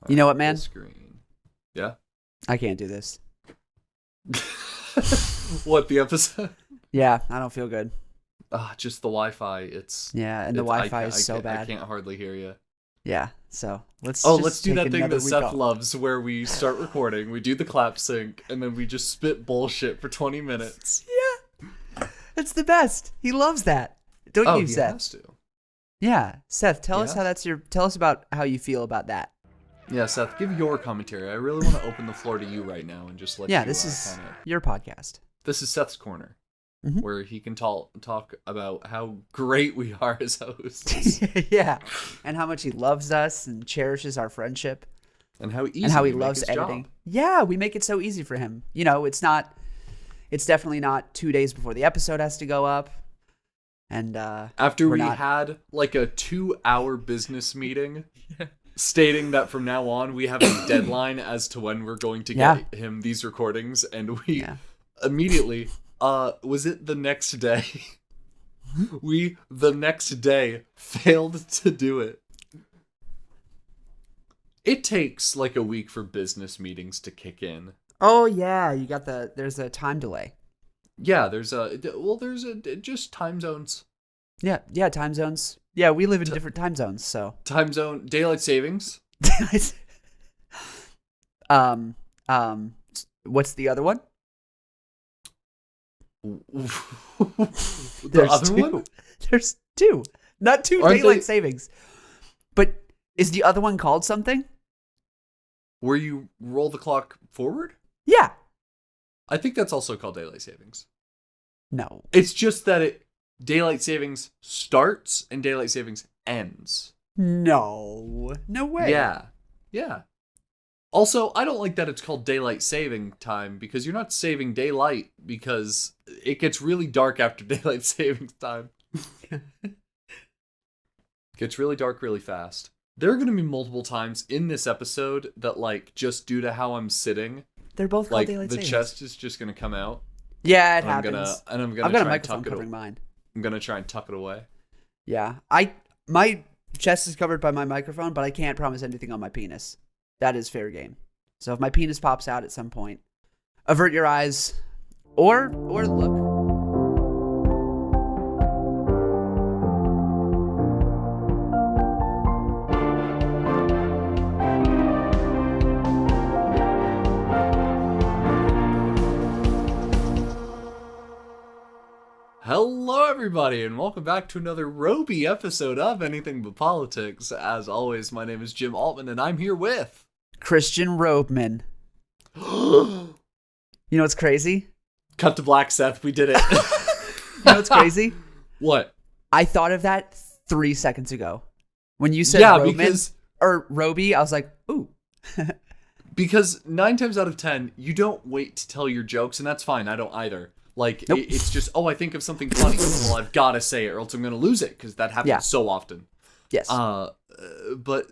You know what, man? Screen. Yeah? I can't do this. What, the episode? Yeah, I don't feel good. Just the Wi-Fi. Yeah, and the Wi-Fi is so bad. I can't hardly hear you. Yeah, so let's do that thing that Seth loves where we start recording, we do the clap sync, and then we just spit bullshit for 20 minutes. Yeah. It's the best. He loves that. Don't you, Seth? Has to. Yeah. Seth, tell us about how you feel about that. Yeah, Seth, give your commentary. I really want to open the floor to you right now and just let you this is your podcast. This is Seth's Corner, where he can talk about how great we are as hosts. Yeah, and how much he loves us and cherishes our friendship. And how easy he loves editing. Job. Yeah, we make it so easy for him. You know, it's definitely not 2 days before the episode has to go up. And after we had like a 2-hour business meeting stating that from now on we have a deadline as to when we're going to get him these recordings, and we immediately was it the next day? We the next day failed to do it. It takes like a week for business meetings to kick in. Oh yeah, there's a time delay. Yeah, there's just time zones. Yeah, time zones. Yeah, we live in different time zones, so. Time zone, daylight savings. What's the other one? One? There's two. Not two. Daylight savings. But is the other one called something? Where you roll the clock forward? Yeah. I think that's also called daylight savings. No. It's just that daylight savings starts and daylight savings ends. No way. Yeah. Also, I don't like that it's called daylight saving time, because you're not saving daylight, because it gets really dark after daylight savings time. Gets really dark really fast. There are going to be multiple times in this episode that, like, just due to how I'm sitting, they're both called daylight savings. The chest is just going to come out. Yeah, it happens. I'm I've got a microphone covering mine. I'm going to try and tuck it away. Yeah. My chest is covered by my microphone, but I can't promise anything on my penis. That is fair game. So if my penis pops out at some point, avert your eyes or look. Hello, everybody, and welcome back to another ropey episode of Anything But Politics. As always, my name is Jim Altman, and I'm here with Christian Robeman. You know what's crazy? Cut to black, Seth. We did it. You know what's crazy? What? I thought of that 3 seconds ago. When you said Robeman or Roby, I was like, ooh. Because 9 times out of 10, you don't wait to tell your jokes, and that's fine. I don't either. Like, nope. It's just, I think of something funny. Well, I've got to say it, or else I'm going to lose it, because that happens so often. Yes. But,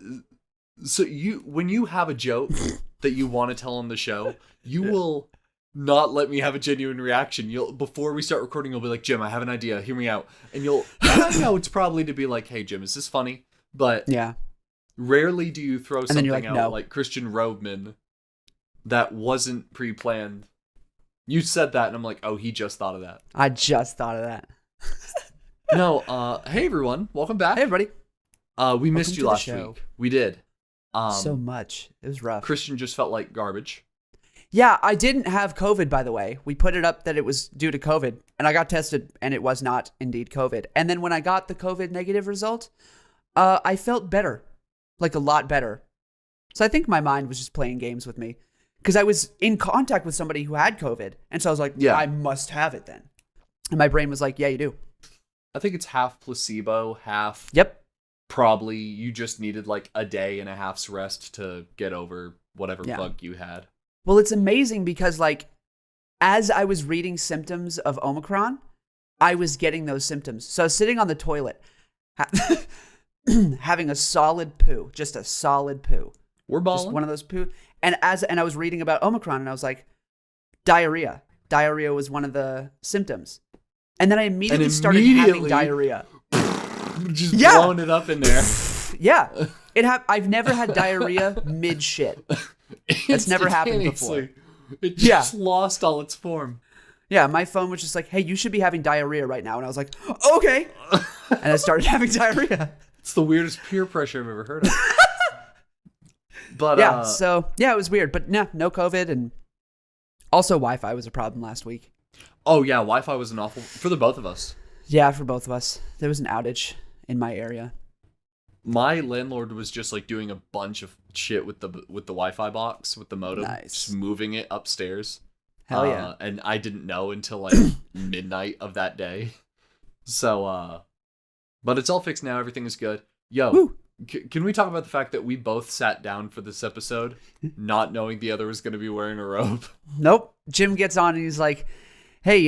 so when you have a joke that you want to tell on the show, you will not let me have a genuine reaction. Before we start recording, you'll be like, Jim, I have an idea. Hear me out. And I know it's probably to be like, hey, Jim, is this funny? But rarely do you throw something out like Christian Robeman that wasn't pre-planned. You said that, and I'm like, oh, he just thought of that. I just thought of that. No, hey, everyone. Welcome back. Hey, everybody. We missed you last week. We did. So much. It was rough. Christian just felt like garbage. Yeah, I didn't have COVID, by the way. We put it up that it was due to COVID, and I got tested, and it was not indeed COVID. And then when I got the COVID negative result, I felt better. Like, a lot better. So I think my mind was just playing games with me. Because I was in contact with somebody who had COVID. And so I was like, I must have it then. And my brain was like, yeah, you do. I think it's half placebo, half... Yep. Probably you just needed like a day and a half's rest to get over whatever bug you had. Well, it's amazing because like, as I was reading symptoms of Omicron, I was getting those symptoms. So I was sitting on the toilet, having a solid poo, just a solid poo. We're balling. Just one of those poo. And I was reading about Omicron, and I was like, diarrhea. Diarrhea was one of the symptoms. And then I immediately started having diarrhea. Just blowing it up in there. Yeah. I've never had diarrhea mid-shit. That's never happened before. It just lost all its form. Yeah, my phone was just like, hey, you should be having diarrhea right now. And I was like, okay. And I started having diarrhea. It's the weirdest peer pressure I've ever heard of. But yeah, it was weird. But no COVID. And also Wi-Fi was a problem last week. Oh, yeah, Wi-Fi was an awful... For the both of us. Yeah, for both of us. There was an outage in my area. My landlord was just like doing a bunch of shit with the Wi-Fi box, with the modem. Nice. Just moving it upstairs. Hell yeah. And I didn't know until like midnight of that day. So, but it's all fixed now. Everything is good. Yo, can we talk about the fact that we both sat down for this episode, not knowing the other was going to be wearing a robe? Nope. Jim gets on and he's like, hey,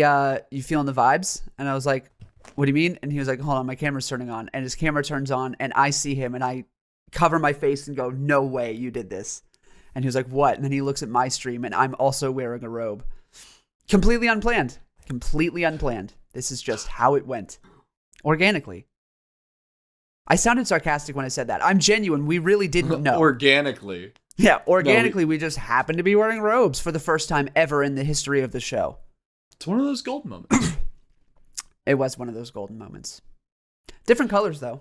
you feeling the vibes? And I was like, what do you mean? And he was like, hold on, my camera's turning on. And his camera turns on and I see him and I cover my face and go, no way you did this. And he was like, what? And then he looks at my stream and I'm also wearing a robe. Completely unplanned. This is just how it went. Organically. I sounded sarcastic when I said that. I'm genuine. We really didn't know. Organically. Yeah, organically, we just happened to be wearing robes for the first time ever in the history of the show. It's one of those golden moments. It was one of those golden moments. Different colors, though.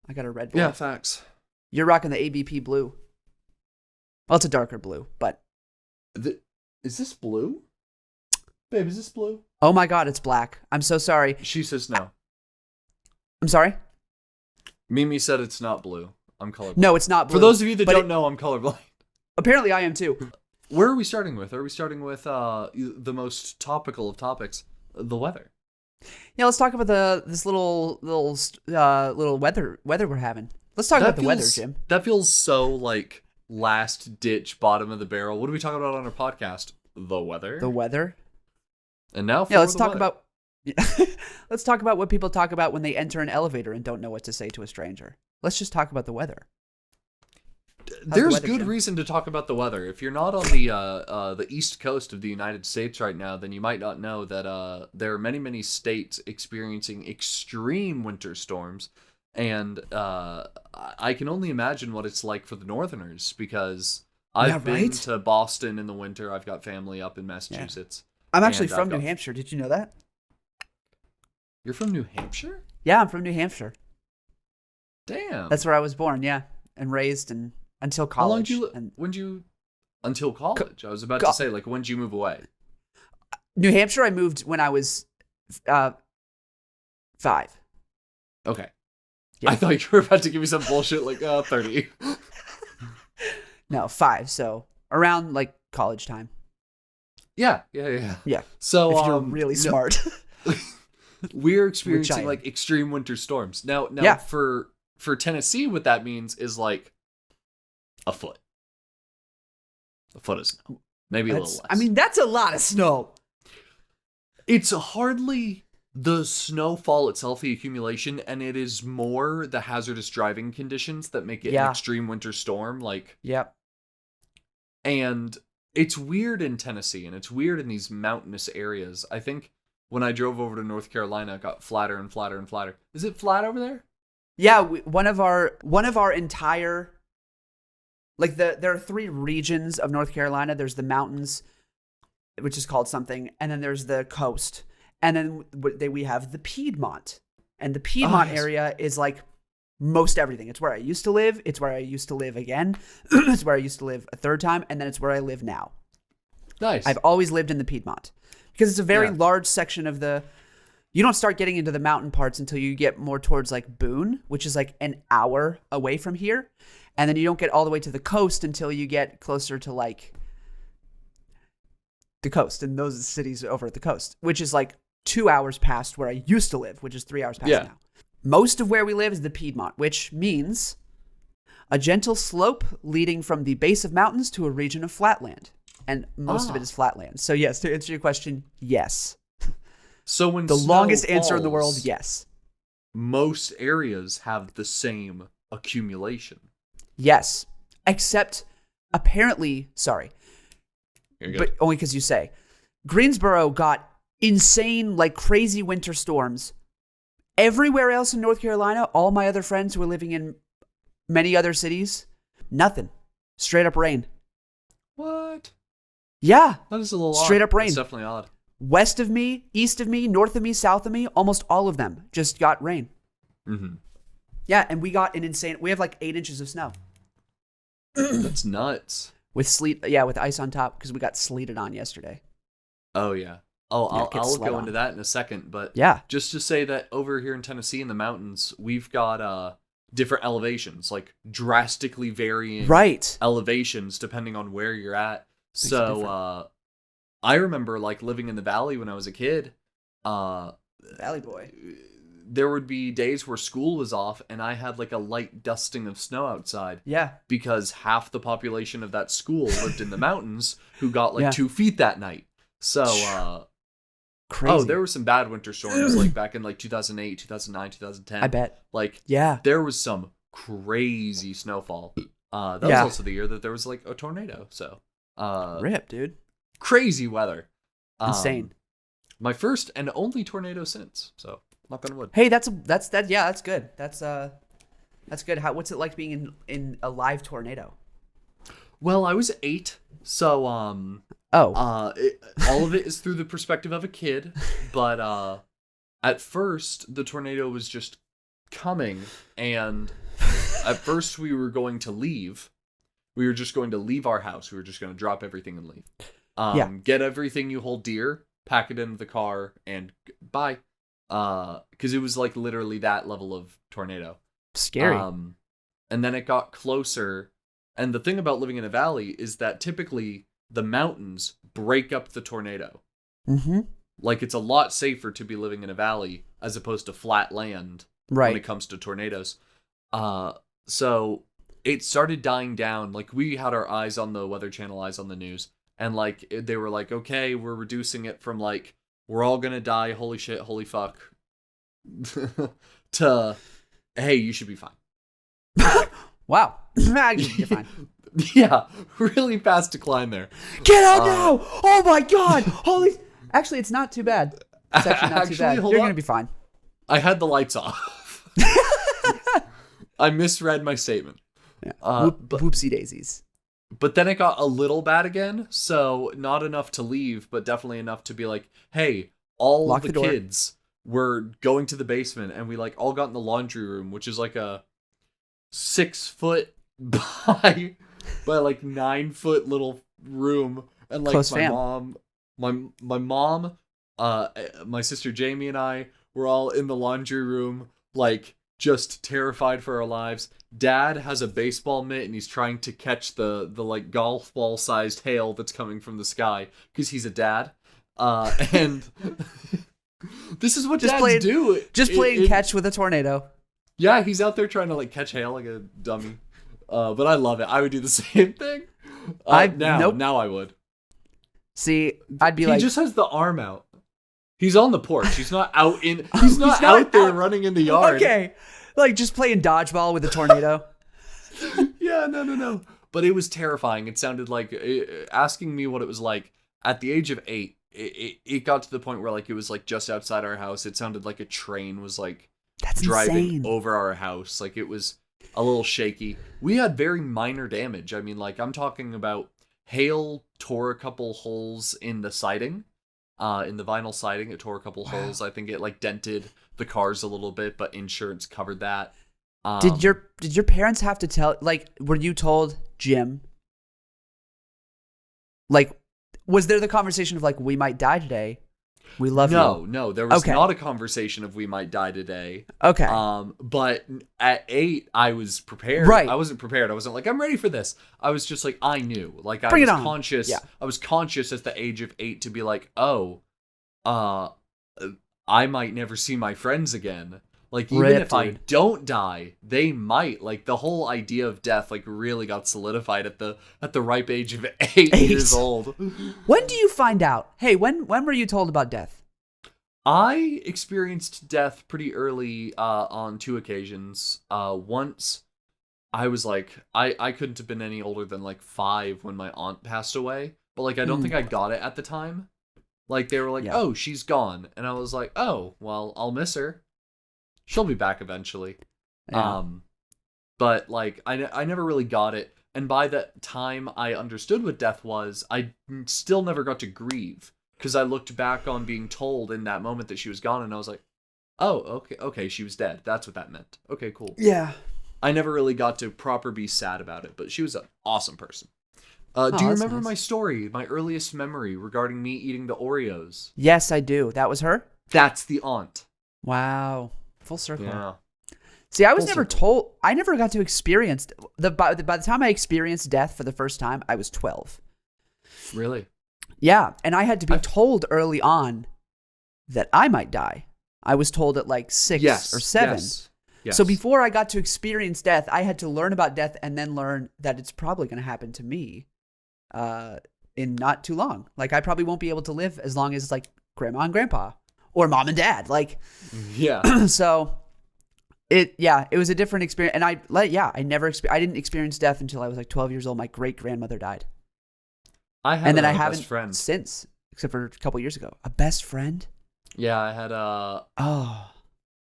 I got a red one. Yeah, facts. You're rocking the ABP blue. Well, it's a darker blue, but... Is this blue? Babe, is this blue? Oh my god, it's black. I'm so sorry. She says no. I'm sorry? Mimi said it's not blue. I'm colorblind. No, it's not blue. For those of you that don't know, I'm colorblind. Apparently I am too. Where are we starting with? Are we starting with the most topical of topics, the weather? Yeah, let's talk about this little weather we're having. Let's talk about the weather, Jim. That feels so like last ditch, bottom of the barrel. What are we talking about on our podcast? The weather. The weather. And now, let's talk about. Let's talk about what people talk about when they enter an elevator and don't know what to say to a stranger. Let's just talk about the weather. There's good reason to talk about the weather. If you're not on the east coast of the United States right now, then you might not know that there are many states experiencing extreme winter storms, and I can only imagine what it's like for the Northerners, because I've been to Boston in the winter. I've got family up in Massachusetts. Yeah. I'm actually from New Hampshire. Did you know that? You're from New Hampshire? Yeah, I'm from New Hampshire. Damn. That's where I was born, yeah, and raised and until college. How long until college? I was about to say, like, when did you move away? New Hampshire, I moved when I was 5. Okay. Yeah. I thought you were about to give me some bullshit like 30. No, 5. So around like college time. Yeah. So if you're really smart. We're experiencing like extreme winter storms. Now for Tennessee, what that means is like a foot. A foot of snow. Maybe a little less. I mean, that's a lot of snow. It's hardly the snowfall itself, the accumulation, and it is more the hazardous driving conditions that make it an extreme winter storm. Like, yep. And it's weird in Tennessee, and it's weird in these mountainous areas. I think when I drove over to North Carolina, it got flatter and flatter and flatter. Is it flat over there? Yeah, one of our entire, like there are 3 regions of North Carolina. There's the mountains, which is called something, and then there's the coast, and then we have the Piedmont, and the Piedmont area is like most everything. It's where I used to live. It's where I used to live again. It's where I used to live a third time, and then it's where I live now. Nice. I've always lived in the Piedmont because it's a very large section of the. You don't start getting into the mountain parts until you get more towards like Boone, which is like an hour away from here. And then you don't get all the way to the coast until you get closer to like the coast. And those are the cities over at the coast, which is like 2 hours past where I used to live, which is 3 hours past now. Most of where we live is the Piedmont, which means a gentle slope leading from the base of mountains to a region of flatland. And most of it is flatland. So yes, to answer your question, yes. So when the longest falls, answer in the world, yes. Most areas have the same accumulation. Yes, except apparently, sorry, but only because you say, Greensboro got insane, like crazy winter storms. Everywhere else in North Carolina, all my other friends who are living in many other cities, nothing. Straight up rain. What? Yeah. That is a little straight odd. up rain. It's definitely odd. West of me, east of me, north of me, south of me, almost all of them just got rain. Mm-hmm. Yeah, and we got an insane. We have like 8 inches of snow. That's nuts. With sleet, yeah, with ice on top because we got sleeted on yesterday. Oh yeah. Oh, Yeah, I'll go on. into that in a second, but yeah, just to say that over here in Tennessee in the mountains, we've got different elevations, like drastically varying elevations depending on where you're at. So I remember like living in the valley when I was a kid. Valley boy. There would be days where school was off and I had like a light dusting of snow outside. Yeah. Because half the population of that school lived in the mountains who got like 2 feet that night. So, crazy. there were some bad winter storms like back in like 2008, 2009, 2010. I bet. Like, yeah, there was some crazy snowfall. That was also the year that there was like a tornado. So, rip, dude. Crazy weather. Insane. My first and only tornado since. So, knock on wood. Hey, that's good. That's good. What's it like being in a live tornado? Well, I was 8, so all of it is through the perspective of a kid, but at first the tornado was just coming, and at first we were going to leave. We were just going to leave our house. We were just going to drop everything and leave. Get everything you hold dear, pack it into the car, and bye. Because it was like literally that level of tornado. Scary. And then it got closer. And the thing about living in a valley is that typically the mountains break up the tornado. Mm-hmm. Like it's a lot safer to be living in a valley as opposed to flat land when it comes to tornadoes. So it started dying down. Like we had our eyes on the Weather Channel, eyes on the news. And like they were like, okay, we're reducing it from like, we're all going to die, holy shit, holy fuck, to, hey, you should be fine. Wow. You're fine. Yeah, really fast decline there. Get out now! Oh my god! Holy... Actually, it's not too bad. It's actually not too bad. You're going to be fine. I had the lights off. I misread my statement. Yeah. Whoopsie daisies. But then it got a little bad again, so not enough to leave, but definitely enough to be like, hey, all Lock the kids were going to the basement, and we like all got in the laundry room, which is like a 6 foot by like 9 foot little room, and like Close my fam. mom, my sister Jamie and I were all in the laundry room, like just terrified for our lives. Dad has a baseball mitt and he's trying to catch the like golf ball sized hail that's coming from the sky because he's a dad. And this is what dads do. Just playing catch with a tornado. Yeah, he's out there trying to like catch hail like a dummy. But I love it. I would do the same thing. Now I would. See, I'd be he just has the arm out. He's on the porch. He's not out in. He's not out there running in the yard. Okay, like just playing dodgeball with a tornado. Yeah, no. But it was terrifying. It sounded like asking me what it was like at the age of 8. It got to the point where like it was like just outside our house. It sounded like a train was like driving over our house. Like it was a little shaky. We had very minor damage. I mean, like I'm talking about hail tore a couple holes in the siding. In the vinyl siding, it tore a couple holes. I think it like dented the cars a little bit, but insurance covered that. Did your parents have to tell? Like, were you told, Jim? Like, was there the conversation of like, we might die today? We love you. No, there was not a conversation of we might die today. Okay. But at 8, I was prepared. Right. I wasn't prepared. I wasn't like, I'm ready for this. I was just like, I knew. Like, I Bring was it on. conscious. Yeah. I was conscious at the age of 8 to be like, I might never see my friends again. Like, even if I don't die, they might. Like, the whole idea of death, like, really got solidified at the ripe age of 8 years old. When do you find out? Hey, when were you told about death? I experienced death pretty early on 2 occasions. Once, I was like, I couldn't have been any older than like 5 when my aunt passed away. But like, I don't think I got it at the time. Like, they were like, oh, she's gone. And I was like, oh, well, I'll miss her. She'll be back eventually. Yeah. But like I never really got it. And by the time I understood what death was, I still never got to grieve, because I looked back on being told in that moment that she was gone, and I was like, oh, okay, she was dead. That's what that meant. Okay, cool. Yeah. I never really got to proper be sad about it, but she was an awesome person. Do you that's remember nice. my story, my earliest memory regarding me eating the Oreos? Yes, I do. That was her? That's the aunt. Wow. Full circle. Yeah. See, I was Full never circle. told. I never got to experience by the time I experienced death for the first time, I was 12. Really? Yeah, and I had to be told early on that I might die. I was told at like 6 or 7. Yes. So before I got to experience death, I had to learn about death and then learn that it's probably going to happen to me in not too long. Like, I probably won't be able to live as long as like grandma and grandpa or mom and dad. Like, yeah. so it was a different experience. And I didn't experience death until I was like 12 years old. My great grandmother died. I had And then a I best haven't friend. since, except for a couple years ago. A best friend? Yeah, I had Oh.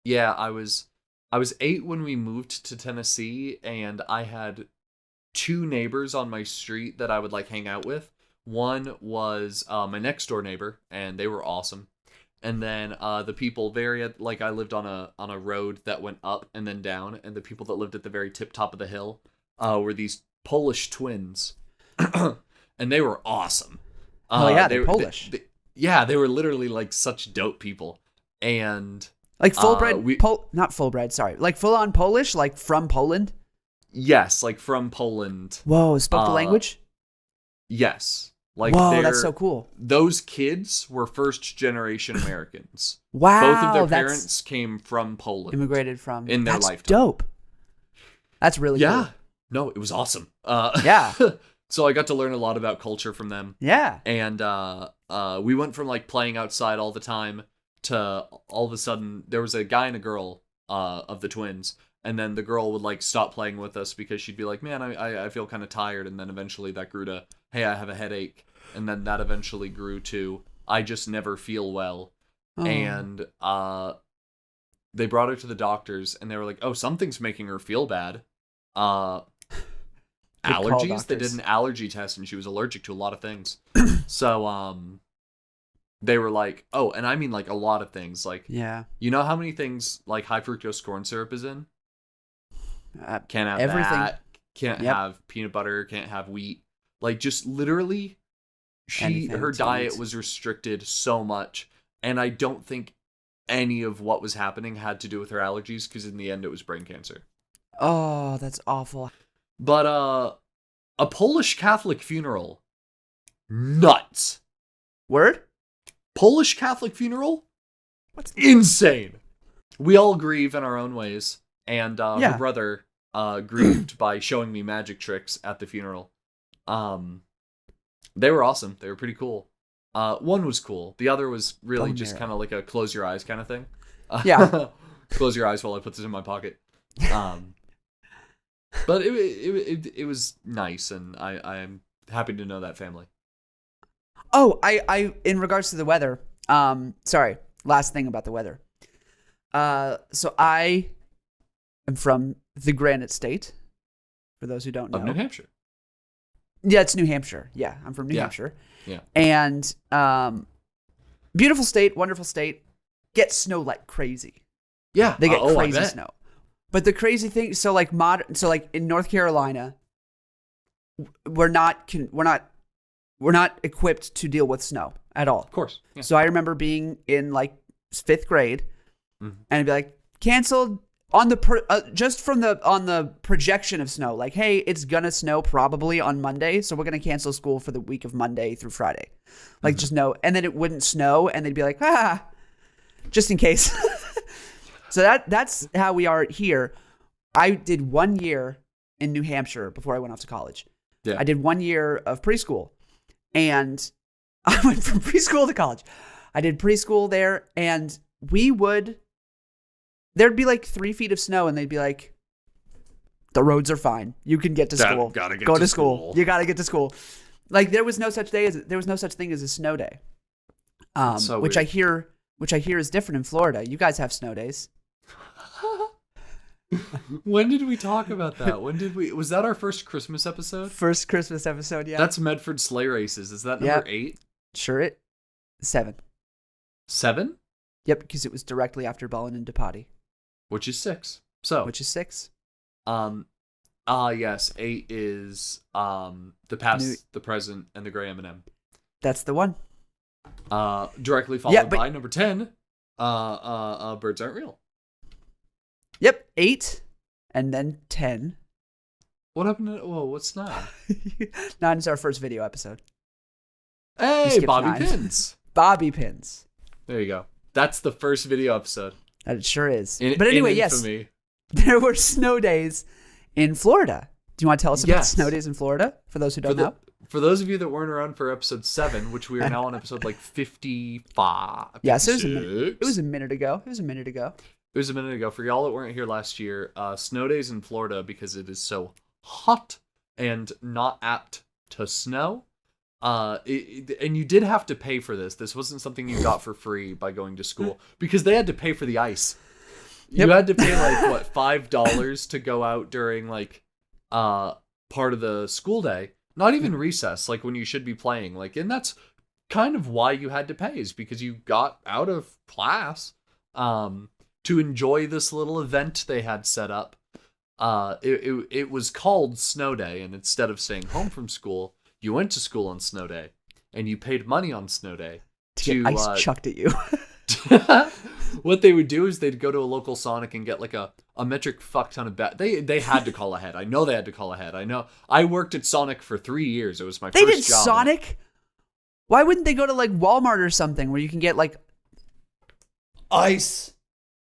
Yeah, I was 8 when we moved to Tennessee, and I had 2 neighbors on my street that I would like hang out with. One was my next door neighbor, and they were awesome. And then the people I lived on a road that went up and then down, and the people that lived at the very tip top of the hill were these Polish twins, and they were awesome. Oh yeah, they're Polish. They were literally like such dope people, and Like full bred, not full bred, sorry. Like full on Polish, like from Poland? yes, like from Poland. Whoa, spoke the language? Yes. Like Whoa, that's so cool. Those kids were first generation Americans. Wow. Both of their parents came from Poland. Immigrated from. In their that's lifetime. Dope. That's really cool. No, it was awesome. Yeah. So I got to learn a lot about culture from them. Yeah. And we went from like playing outside all the time to all of a sudden there was a guy and a girl of the twins, and then the girl would like stop playing with us because she'd be like, man, I feel kind of tired, and then eventually that grew to, hey, I have a headache, and then that eventually grew to, I just never feel well. Oh. And they brought her to the doctors, and they were like, oh, something's making her feel bad. Allergies. They did an allergy test, and she was allergic to a lot of things. So they were like, oh, and I mean like a lot of things. Like, yeah, you know how many things like high fructose corn syrup is in? Can't have everything. that. Can't have peanut butter. Can't have wheat. Like, just literally, her diet was restricted so much, and I don't think any of what was happening had to do with her allergies, because in the end it was brain cancer. Oh, that's awful. But a Polish Catholic funeral, nuts. Word? Polish Catholic funeral? What's insane? We all grieve in our own ways, and her brother grieved by showing me magic tricks at the funeral. They were awesome. They were pretty cool. One was cool. The other was really just kind of like a close your eyes kind of thing. Yeah. Close your eyes while I put this in my pocket. But it was nice, and I'm happy to know that family. Oh, I in regards to the weather, sorry, last thing about the weather. So I am from the Granite State, for those who don't know. Of New Hampshire. Yeah, it's New Hampshire. Yeah, I'm from New Hampshire. Yeah. And beautiful state, wonderful state. Gets snow like crazy. Yeah. They get crazy snow. But the crazy thing, so like in North Carolina, we're not equipped to deal with snow at all. Of course. Yeah. So I remember being in like 5th grade, and it'd be like canceled on the just on the projection of snow. Like, hey, it's gonna snow probably on Monday, so we're gonna cancel school for the week of Monday through Friday. Like, just no, and then it wouldn't snow, and they'd be like, just in case. So that's how we are here. I did 1 year in New Hampshire before I went off to college. Yeah. I did 1 year of preschool, and I went from preschool to college. I did preschool there, and there'd be like 3 feet of snow, and they'd be like, the roads are fine. You can get to school. Go to school. You gotta get to school. Like, there was no such thing as a snow day. So which I hear is different in Florida. You guys have snow days. When did we talk about that? Was that our first Christmas episode? First Christmas episode, yeah. That's Medford sleigh races. Is that number 8? Sure 7. 7? Yep, because it was directly after Ballin and Depati. Which is 6. Which is 6. Yes, 8 is the past, the present, and the gray M&M. That's the one. Directly followed by number 10, Birds Aren't Real. Yep, 8, and then 10. What happened to... Whoa, what's 9? 9 is our first video episode. Hey, Bobby Pins. Bobby Pins. There you go. That's the first video episode. That it sure is. But anyway, yes, there were snow days in Florida. Do you want to tell us about snow days in Florida, for those who don't know? For those of you that weren't around for episode 7, which we are now on episode like 55. Yeah, so it was a minute ago. It was a minute ago. For y'all that weren't here last year, snow days in Florida, because it is so hot and not apt to snow. And you did have to pay for this. This wasn't something you got for free by going to school, because they had to pay for the ice. Yep. You had to pay like $5 to go out during like part of the school day. Not even recess, like when you should be playing. Like, and that's kind of why you had to pay, is because you got out of class to enjoy this little event they had set up. It was called Snow Day, and instead of staying home from school, you went to school on Snow Day, and you paid money on Snow Day to get ice chucked at you. What they would do is they'd go to a local Sonic and get like a metric fuck ton of They had to call ahead. I know they had to call ahead. I know. I worked at Sonic for 3 years. It was my first job. They did Sonic? Why wouldn't they go to like Walmart or something where you can get like ice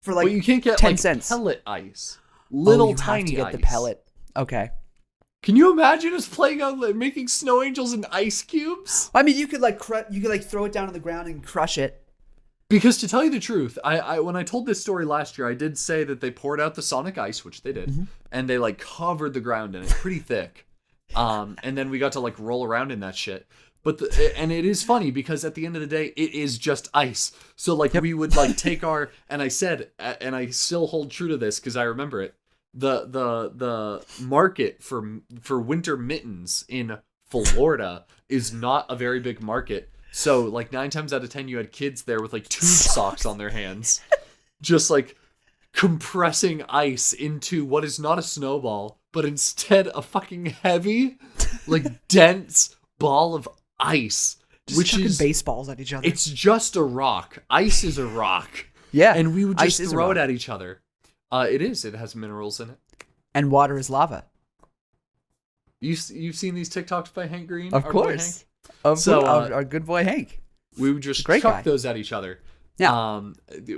for like you can't get 10 like cents. Pellet ice. Little tiny have to get ice. The pellet. Okay. Can you imagine us playing out like, making snow angels in ice cubes? I mean, you could like throw it down on the ground and crush it. Because to tell you the truth, I when I told this story last year, I did say that they poured out the Sonic ice, which they did, and they like covered the ground in it pretty thick. And then we got to like roll around in that shit. But and it is funny because at the end of the day, it is just ice. So like we would like take our, and I said, and I still hold true to this because I remember it. The market for winter mittens in Florida is not a very big market. So like 9 times out of 10, you had kids there with like tube socks on their hands, just like compressing ice into what is not a snowball, but instead a fucking heavy, like dense ball of ice, just which is baseballs at each other. It's just a rock. Ice is a rock. Yeah, and we would just throw it at each other. It is. It has minerals in it, and water is lava. You've seen these TikToks by Hank Green? Of course. Our good boy Hank. We would just chuck those at each other. Yeah.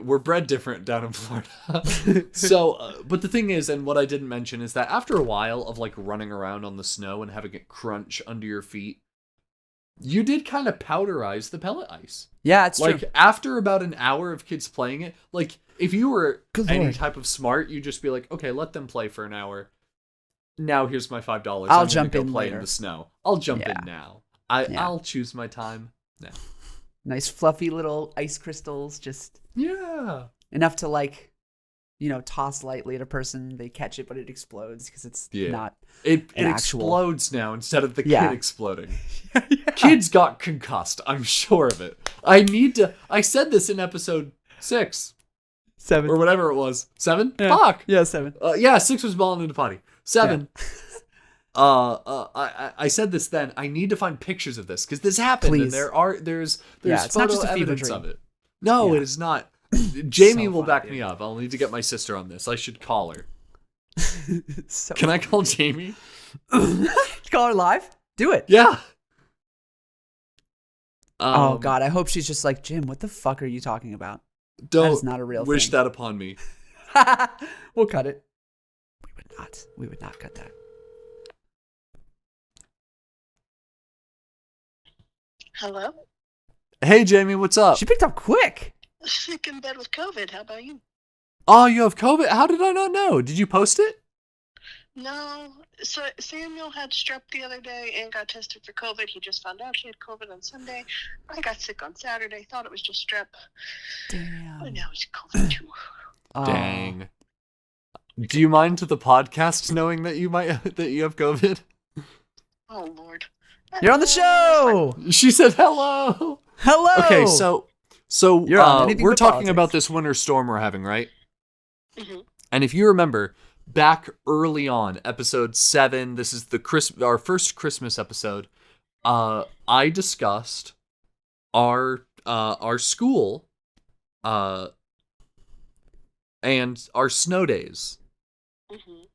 We're bred different down in Florida. So, but the thing is, and what I didn't mention is that after a while of like running around on the snow and having it crunch under your feet, you did kind of powderize the pellet ice. Yeah, it's like, true. After about an hour of kids playing it, like if you were any type of smart, you'd just be like, okay, let them play for an hour. Now here's my $5. I'll jump in play later. in the snow. I'll jump in now. I'll choose my time now. Nice fluffy little ice crystals, just enough to like, toss lightly at a person. They catch it, but it explodes because it's not. It explodes now instead of the kid exploding. Kids got concussed. I'm sure of it. I said this in episode 6, 7, or whatever it was. 7. Yeah. Fuck. Yeah, 7. 6 was balling into potty. 7. Yeah. I said this then. I need to find pictures of this because this happened. Please. And there's it's photo not just a fever evidence dream. of it. No, it is not. Jamie will back me up. I'll need to get my sister on this. I should call her. Can I call Jamie? Call her live? Do it. Yeah. Oh God, I hope she's just like, Jim, what the fuck are you talking about? Don't that is not a real wish thing. that upon me. We'll cut it. We would not cut that. Hello? Hey, Jamie, what's up? She picked up quick. Sick in bed with COVID. How about you? Oh, you have COVID? How did I not know? Did you post it? No. So Samuel had strep the other day and got tested for COVID. He just found out he had COVID on Sunday. I got sick on Saturday. Thought it was just strep. Damn. But now it's COVID too. Dang. Do you mind to the podcast knowing that you have COVID? Oh Lord. You're on the show. She said hello. Hello. Okay, so You're on Anything we're But talking Politics. about this winter storm we're having, right? Mhm. And if you remember back early on, episode 7, this is our first Christmas episode. I discussed our school and our snow days. Mhm.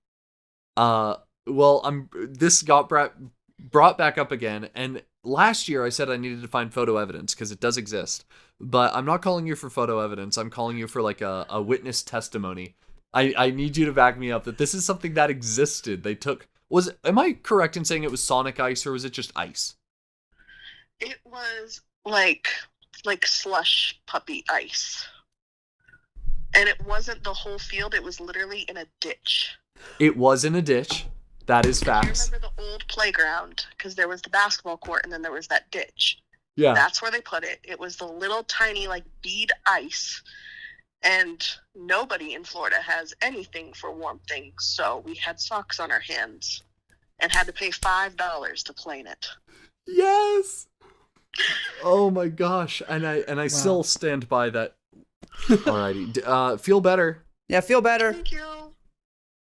Well, this got brought back up again, and last year I said I needed to find photo evidence because it does exist, but I'm not calling you for photo evidence. I'm calling you for like a witness testimony. I need you to back me up that this is something that existed. Am I correct in saying it was Sonic ice, or was it just ice? It was like slush puppy ice. And it wasn't the whole field, it was literally in a ditch. It was in a ditch. That is facts. You remember the old playground? Because there was the basketball court and then there was that ditch. Yeah. That's where they put it. It was the little tiny bead ice. And nobody in Florida has anything for warm things. So we had socks on our hands and had to pay $5 to play in it. Yes. Oh my gosh. And I still stand by that. Alrighty. Feel better. Yeah, feel better. Thank you.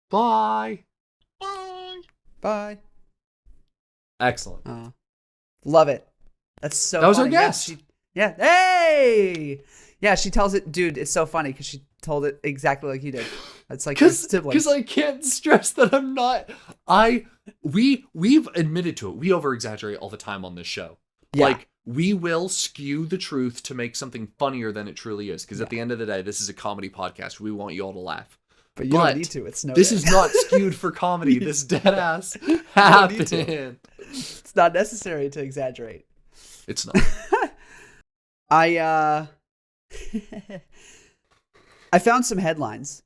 Bye. Bye. Bye. Excellent. Love it. That's so That was funny. our guest. Yeah. Hey! Yeah, she tells it, dude, it's so funny because she told it exactly like you did. It's like your siblings. Because I can't stress that I'm not. We've admitted to it. We over-exaggerate all the time on this show. Yeah. Like, we will skew the truth to make something funnier than it truly is. Because at the end of the day, this is a comedy podcast. We want you all to laugh. But you don't need to. It's no. This is not skewed for comedy. This dead ass happened. It's not necessary to exaggerate. It's not. I found some headlines.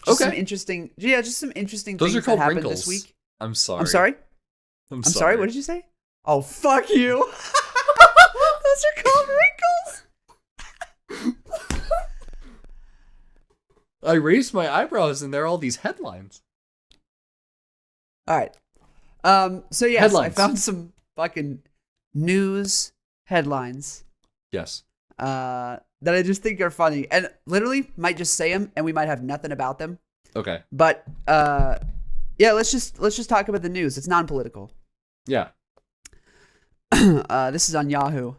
Just some interesting Those things are called that happened wrinkles. this week. I'm sorry. I'm sorry? I'm sorry. What did you say? Oh, fuck you. Those are called wrinkles. I raised my eyebrows and there are all these headlines. All right. So yes, Headlines. I found some fucking news headlines. Yes. That I just think are funny, and literally might just say them, and we might have nothing about them. Okay. But yeah, let's just talk about the news. It's non-political. Yeah. This is on Yahoo.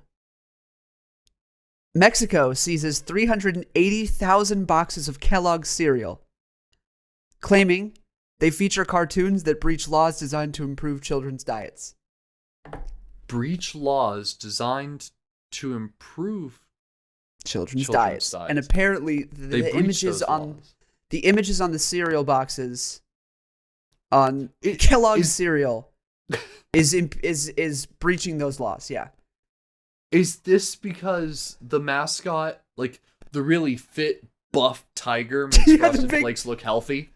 Mexico seizes 380,000 boxes of Kellogg's cereal, claiming they feature cartoons that breach laws designed to improve children's diets. Breach laws designed to improve children's diets. And apparently the images on the cereal boxes on Kellogg's cereal is breaching those laws. Yeah. Is this because the mascot, like the really fit, buff tiger, makes Frosted Flakes look healthy?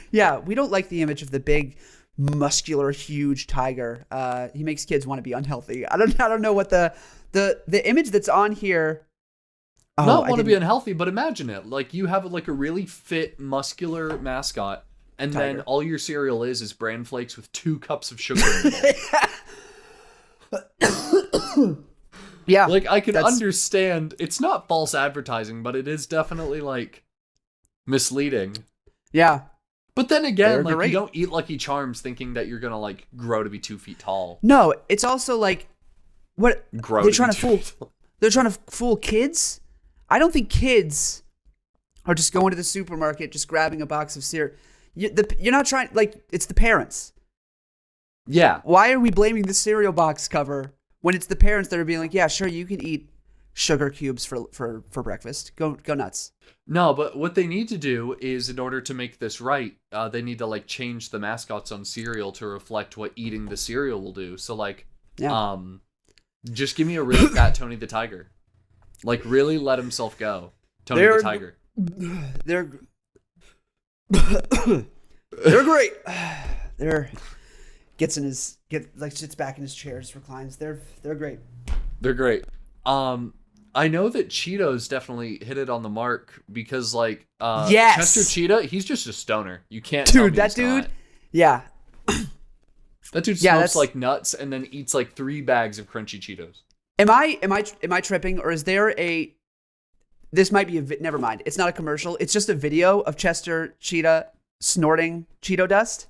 Yeah, we don't like the image of the big, muscular, huge tiger. He makes kids want to be unhealthy. I don't know what the image that's on here. Not want to be unhealthy, but imagine it. Like you have like a really fit, muscular mascot, and then all your cereal is bran flakes with 2 cups of sugar in it. Yeah. Like I can understand it's not false advertising, but it is definitely like misleading. Yeah. But then again, like you don't eat Lucky Charms thinking that you're gonna like grow to be 2 feet tall. No, it's also like what they're trying to fool kids. I don't think kids are just going to the supermarket, just grabbing a box of cereal. You're not trying, like, it's the parents. Yeah. Why are we blaming the cereal box cover when it's the parents that are being like, yeah, sure, you can eat sugar cubes for breakfast. Go nuts. No, but what they need to do is, in order to make this right, they need to like change the mascots on cereal to reflect what eating the cereal will do. So like, just give me a really fat Tony the Tiger. Like really let himself go. Tony the Tiger. They're great. Sits back in his chair, just reclines. They're great. They're great. I know that Cheetos definitely hit it on the mark because, like, Yes! Chester Cheetah, he's just a stoner. You can't tell Dude, me that he's dude, not. yeah. That dude Yeah, smokes that's- like nuts and then eats like 3 bags of crunchy Cheetos. Am I tripping, or is there a? This might be never mind. It's not a commercial. It's just a video of Chester Cheetah snorting Cheeto dust.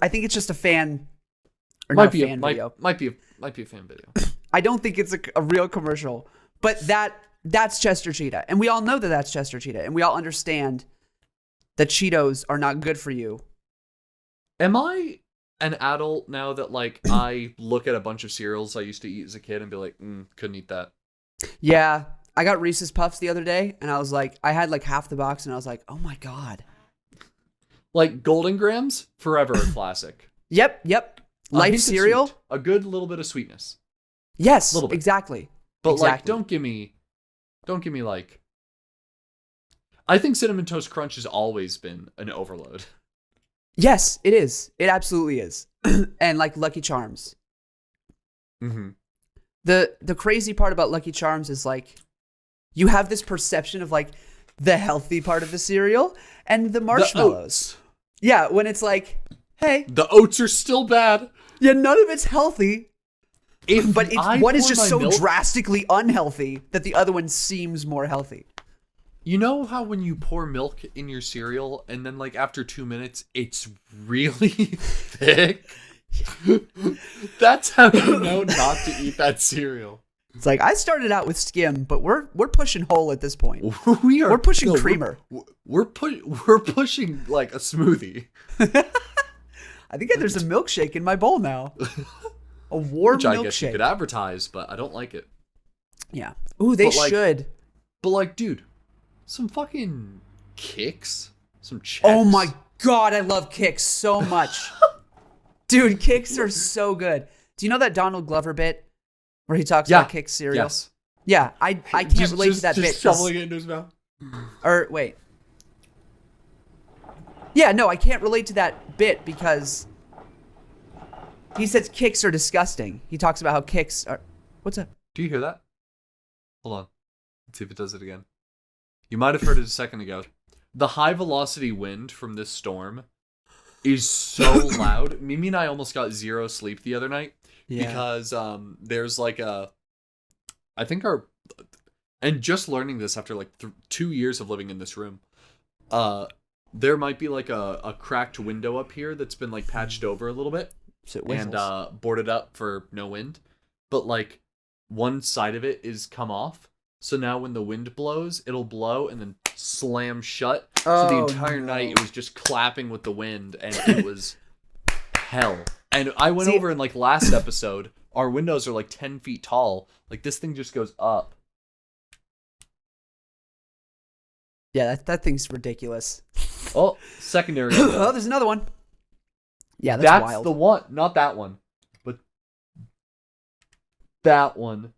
I think it's just a fan, or not a fan video. Might be a fan video. I don't think it's a real commercial, but that's Chester Cheetah, and we all know that that's Chester Cheetah, and we all understand that Cheetos are not good for you. Am I an adult now that, like, I look at a bunch of cereals I used to eat as a kid and be like, couldn't eat that? Yeah, I got Reese's Puffs the other day, and I was like, I had like half the box, and I was like, oh my god. Like Golden Grams, forever a classic. Yep. Life hint of cereal. sweet. A good little bit of sweetness. Yes, Little bit. exactly. But like, Exactly. don't give me like. I think Cinnamon Toast Crunch has always been an overload. Yes, it is. It absolutely is. And like Lucky Charms. Mm-hmm. The crazy part about Lucky Charms is like, you have this perception of like the healthy part of the cereal and the marshmallows. Yeah, when it's like, hey, The oats are still bad. yeah, none of it's healthy. But one is pour just my so milk- drastically unhealthy that the other one seems more healthy. You know how when you pour milk in your cereal and then like after 2 minutes it's really thick? That's how you know not to eat that cereal. It's like, I started out with skim, but we're pushing whole at this point. We're pushing creamer. We're pushing like a smoothie. I think there's a milkshake in my bowl now. A warm Which I guess you milkshake. could advertise, but I don't like it. Yeah. Ooh, they But, like, should. But like, dude, some fucking Kicks, some Chex. Oh my god, I love Kicks so much. Dude, Kicks are so good. Do you know that Donald Glover bit where he talks about Kicks cereal? Yes. Yeah, I can't relate to that bit. Just shoveling it into his mouth. Or wait. Yeah, no, I can't relate to that bit because he says Kicks are disgusting. He talks about how Kicks are. What's up? Do you hear that? Hold on. Let's see if it does it again. You might have heard it a second ago. The high velocity wind from this storm is so loud. Mimi and I almost got 0 sleep the other night because there's like I think and just learning this after like 2 years of living in this room, there might be like a cracked window up here that's been like patched over a little bit So it and whistles. boarded up for no wind, but like one side of it is come off. So now when the wind blows, it'll blow and then slam shut. So the entire night it was just clapping with the wind and it was hell. And I went over in like last episode, our windows are like 10 feet tall. Like this thing just goes up. Yeah, that thing's ridiculous. Oh, secondary. Oh, there's another one. Yeah, that's wild. The one, not that one, but that one.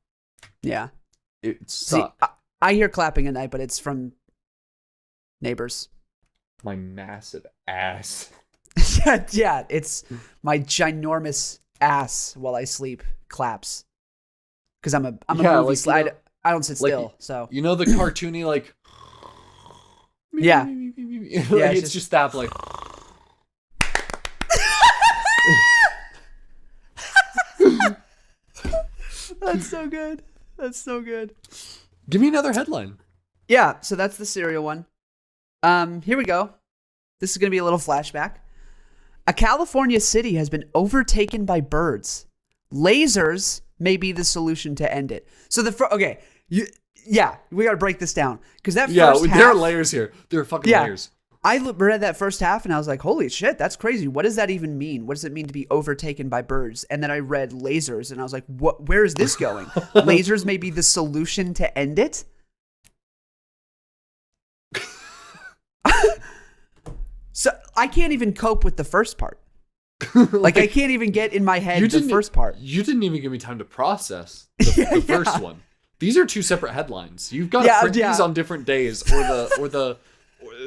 Yeah. It's See, I hear clapping at night, but it's from neighbors. my massive ass. Yeah, it's my ginormous ass while I sleep claps. Because I'm a movie slide. I don't sit still, so. You know the cartoony, like... Yeah. Yeah, it's just that, like... That's so good. That's so good. Give me another headline. Yeah, so that's the cereal one. Here we go. This is going to be a little flashback. A California city has been overtaken by birds. Lasers may be the solution to end it. So we got to break this down because that first half, there are layers here. There are fucking layers. I read that first half and I was like, holy shit, that's crazy. What does that even mean? What does it mean to be overtaken by birds? And then I read lasers and I was like, what? Where is this going? Lasers may be the solution to end it? So I can't even cope with the first part. Like I can't even get in my head the first part. You didn't even give me time to process the first one. These are two separate headlines. You've got to print these on different days, or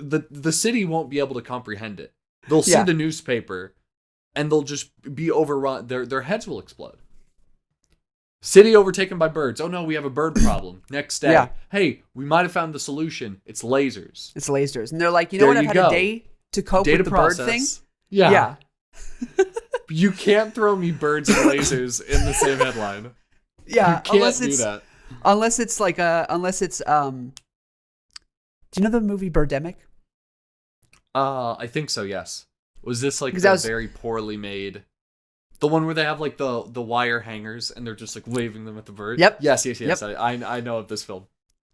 the city won't be able to comprehend it. They'll see the newspaper, and they'll just be overrun. Their heads will explode. City overtaken by birds. Oh no, we have a bird problem. Next day. Yeah. Hey, we might have found the solution. It's lasers. It's lasers. And they're like, you know There what? I've you had go. a day to cope Data with the process. bird thing. Yeah. You can't throw me birds and lasers in the same headline. Yeah. You can't do that. Unless it's do you know the movie Birdemic? I think so, yes. Was this like 'Cause the that was- very poorly made, the one where they have like the wire hangers and they're just like waving them at the bird? Yep. Yes. Yep. I know of this film.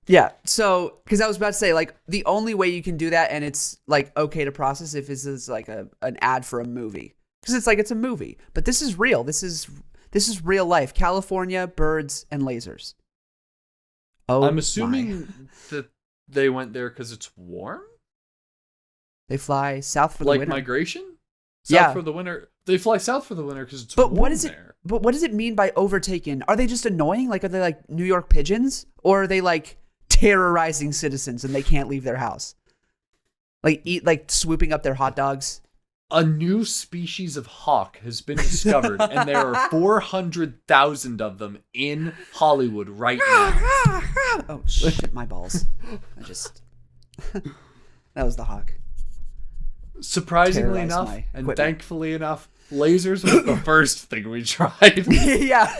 Yeah. So, because I was about to say, like, the only way you can do that and it's like okay to process if this is like an ad for a movie, because it's like it's a movie, but this is real. This is real life. California, birds, and lasers. Oh, I'm assuming that they went there because it's warm? they fly south for the Like winter. migration? Yeah. South for the winter. They fly south for the winter because it's But warm what is it? there. But what does it mean by overtaken? Are they just annoying? Like, are they like New York pigeons, or are they like terrorizing citizens and they can't leave their house? Like swooping up their hot dogs. A new species of hawk has been discovered, and there are 400,000 of them in Hollywood right now. Oh shit! My balls. That was the hawk. Surprisingly Terrorize enough, my and equipment. thankfully enough, lasers was the first thing we tried. Yeah.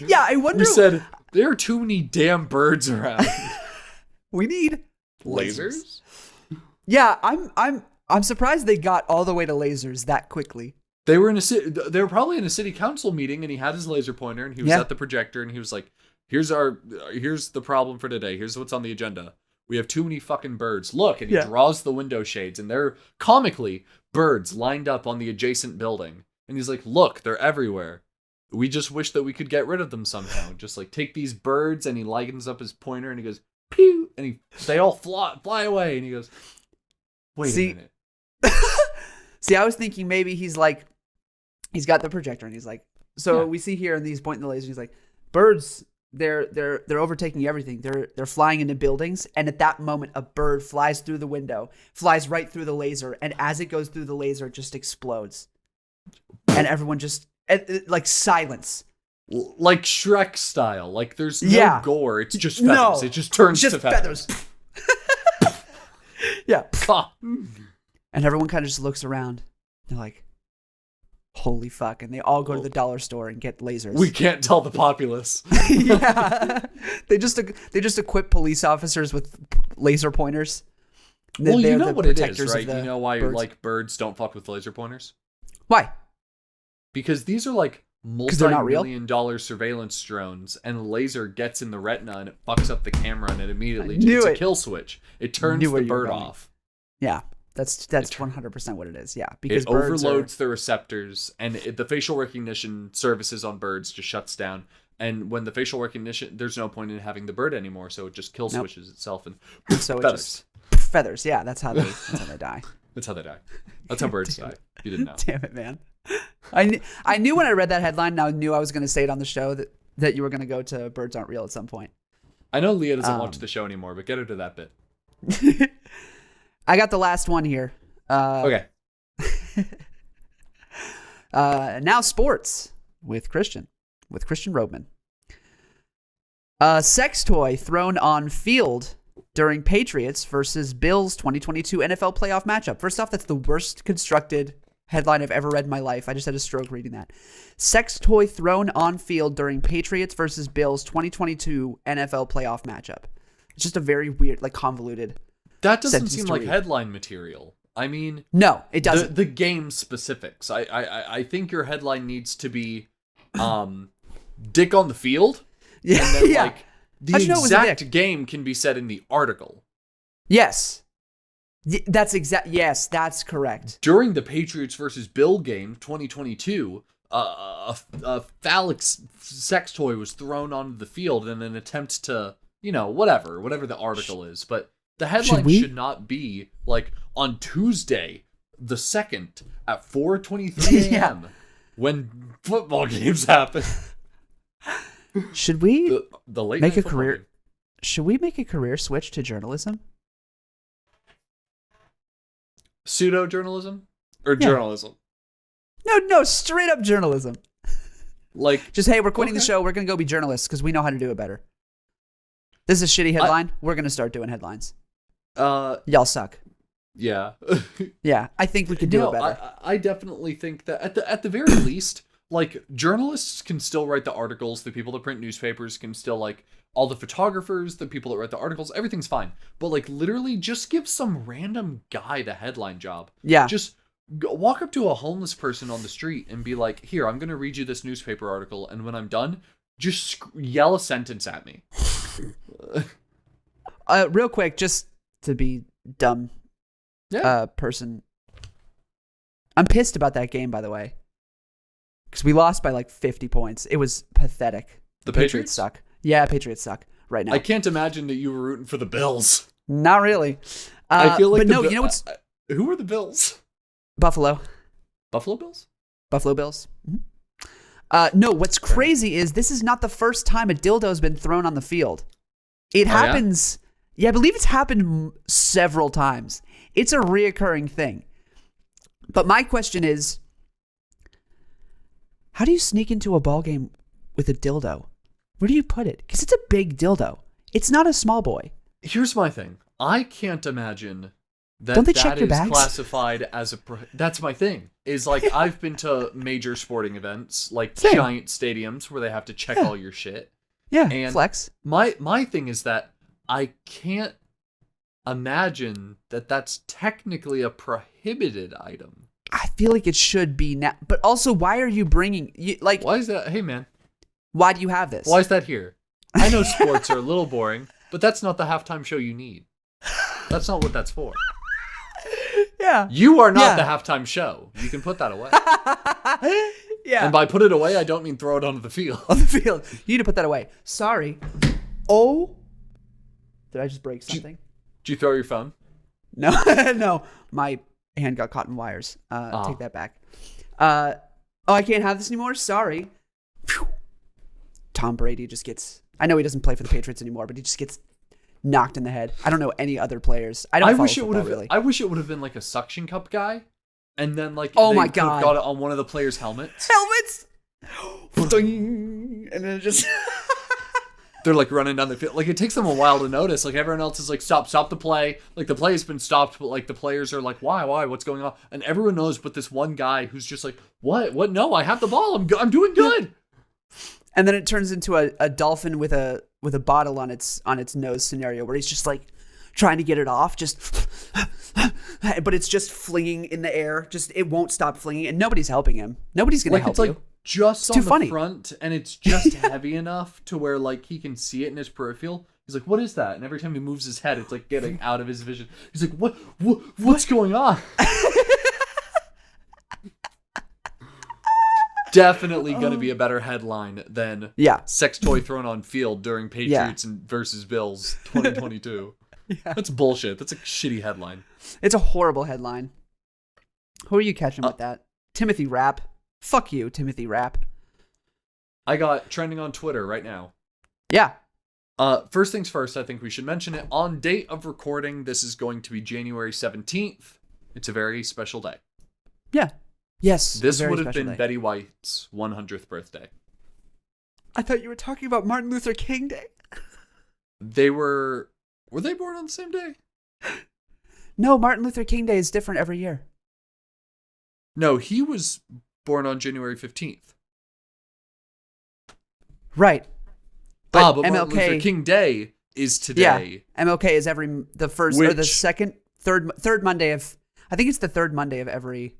Yeah. I wonder. We said there are too many damn birds around. we need Lasers? Yeah, I'm surprised they got all the way to lasers that quickly. They were they were probably in a city council meeting, and he had his laser pointer, and he was Yeah. at the projector, and he was like, here's the problem for today. Here's what's on the agenda. We have too many fucking birds. Look, and he Yeah. draws the window shades, and they're comically birds lined up on the adjacent building. And he's like, look, they're everywhere. We just wish that we could get rid of them somehow. Just like take these birds, and he lightens up his pointer, and he goes, pew, and they all fly away, and he goes, wait a minute. See, I was thinking maybe he's got the projector and he's like, we see here in these pointing the laser, he's like, birds, they're overtaking everything. They're flying into buildings, and at that moment a bird flies through the window, flies right through the laser, and as it goes through the laser, it just explodes. And everyone just like silence. Like Shrek style. Like there's no gore, it's just feathers. No. It just turns Just to feathers. Yeah. Ah. And everyone kind of just looks around. They're like, holy fuck. And they all go to the dollar store and get lasers. We can't tell the populace. Yeah. They just equip police officers with laser pointers. Well, you They're know the what it is, protectors of right? the You know why birds. like birds don't fuck with laser pointers? Why? Because these are like they're not real? multi-million-dollar surveillance drones, and the laser gets in the retina and it fucks up the camera, and it immediately knew it's a it. kill switch. It turns Knew where the you were bird going. off. Yeah. That's 100% what it is. Yeah. Because It birds overloads the receptors, and the facial recognition services on birds just shuts down. And when the facial recognition, there's no point in having the bird anymore, so it just kill switches itself and so it feathers. just feathers. Yeah, that's how they die. That's how they die. That's how birds die. You didn't know. Damn it, man. I knew when I read that headline, and I knew I was going to say it on the show that you were going to go to birds aren't real at some point. I know Leah doesn't watch the show anymore, but get her to that bit. I got the last one here. Okay. Now sports with Christian Roadman. Sex toy thrown on field during Patriots versus Bills 2022 NFL playoff matchup. First off, that's the worst constructed headline I've ever read in my life. I just had a stroke reading that. Sex toy thrown on field during Patriots versus Bills 2022 NFL playoff matchup. It's just a very weird, like convoluted. That doesn't sentence seem to like read. headline material. I mean, No, it doesn't. the game specifics. I think your headline needs to be dick on the field. Yeah, And then yeah. like the How'd you know it was a exact dick? game can be said in the article. Yes. Yes, that's correct. During the Patriots versus Bill game 2022, a phallic sex toy was thrown onto the field in an attempt to, whatever the article is. But the headline should not be like on Tuesday the 2nd at 4:23 a.m. when football games happen. Should we The late make night a football career? game. Should we make a career switch to journalism? Pseudo journalism or Yeah. journalism? No, straight up journalism. Like, Just, hey, we're quitting the okay. show. We're going to go be journalists because we know how to do it better. This is a shitty headline. We're going to start doing headlines. Y'all suck. Yeah. Yeah, I think we could do it better. I definitely think that at the very least, like, journalists can still write the articles. The people that print newspapers can still, like, all the photographers, the people that write the articles, everything's fine. But, like, literally just give some random guy the headline job. Yeah. Just walk up to a homeless person on the street and be like, here, I'm going to read you this newspaper article. And when I'm done, just yell a sentence at me. Real quick, just to be dumb person. I'm pissed about that game, by the way. Because we lost by like 50 points. It was pathetic. The Patriots suck. Yeah, Patriots suck right now. I can't imagine that you were rooting for the Bills. Not really. I feel like but no, you know what's... who were the Bills? Buffalo. Buffalo Bills? Buffalo Bills. Mm-hmm. No, what's crazy is this is not the first time a dildo's been thrown on the field. It happens... Yeah, I believe it's happened several times. It's a reoccurring thing. But my question is, how do you sneak into a ball game with a dildo? Where do you put it? Because it's a big dildo. It's not a small boy. Here's my thing. I can't imagine that Don't they check your is bags? classified as a... That's my thing. Is like, I've been to major sporting events, like Same. giant stadiums where they have to check all your shit. Yeah, And flex. My thing is that I can't imagine that that's technically a prohibited item. I feel like it should be now. But also, why are you bringing... Why is that? Hey, man. Why do you have this? Why is that here? I know sports are a little boring, but that's not the halftime show you need. That's not what that's for. Yeah. You are not the halftime show. You can put that away. Yeah. And by put it away, I don't mean throw it onto the field. On the field. You need to put that away. Sorry. Oh. Did I just break something? Did you throw your phone? No. No. My hand got caught in wires. Take that back. I can't have this anymore? Sorry. Phew. Tom Brady just gets... I know he doesn't play for the Patriots anymore, but he just gets knocked in the head. I don't know any other players. I wish it would have really. I wish it would have been like a suction cup guy, and then like my could have God, got it on one of the players' helmets. And then it just they're like running down the field. Like, it takes them a while to notice. Like, everyone else is like, stop the play. Like, the play has been stopped, but like the players are like, why, what's going on? And everyone knows, but this one guy who's just like, what? No, I have the ball. I'm doing good. And then it turns into a dolphin with a bottle on its nose scenario where he's just like trying to get it off, just but it's just flinging in the air. Just it won't stop flinging, and nobody's helping him. Nobody's gonna help it's you. like just it's on too funny. The front, and it's just heavy enough to where like he can see it in his peripheral. He's like, what is that? And every time he moves his head, it's like getting out of his vision. He's like, what's going on? Definitely going to be a better headline than sex toy thrown on field during Patriots and versus Bills 2022. That's bullshit. That's a shitty headline. It's a horrible headline. Who are you catching with that? Timothy Rapp. Fuck you, Timothy Rapp. I got trending on Twitter right now. Yeah. First things first, I think we should mention it. On date of recording, this is going to be January 17th. It's a very special day. Yeah. Yes. This would have been Betty White's 100th birthday. I thought you were talking about Martin Luther King Day. Were they born on the same day? No, Martin Luther King Day is different every year. No, he was born on January 15th. Right. But MLK, Martin Luther King Day is today. Yeah, MLK is the first or the second, third Monday of. I think it's the third Monday of every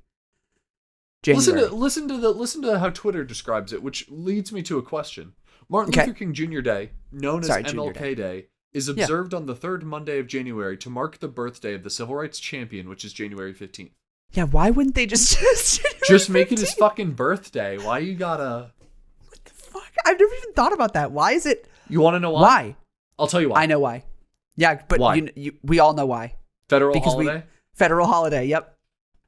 January. Listen to how Twitter describes it, which leads me to a question. Martin Luther King Jr. Day, known as MLK Day, is observed on the third Monday of January to mark the birthday of the civil rights champion, which is January 15th. Yeah, why wouldn't they just make it his fucking birthday? Why you gotta... What the fuck? I've never even thought about that. Why is it... You want to know why? Why? I'll tell you why. I know why. Yeah, but why? We all know why. Federal holiday? Federal holiday, yep.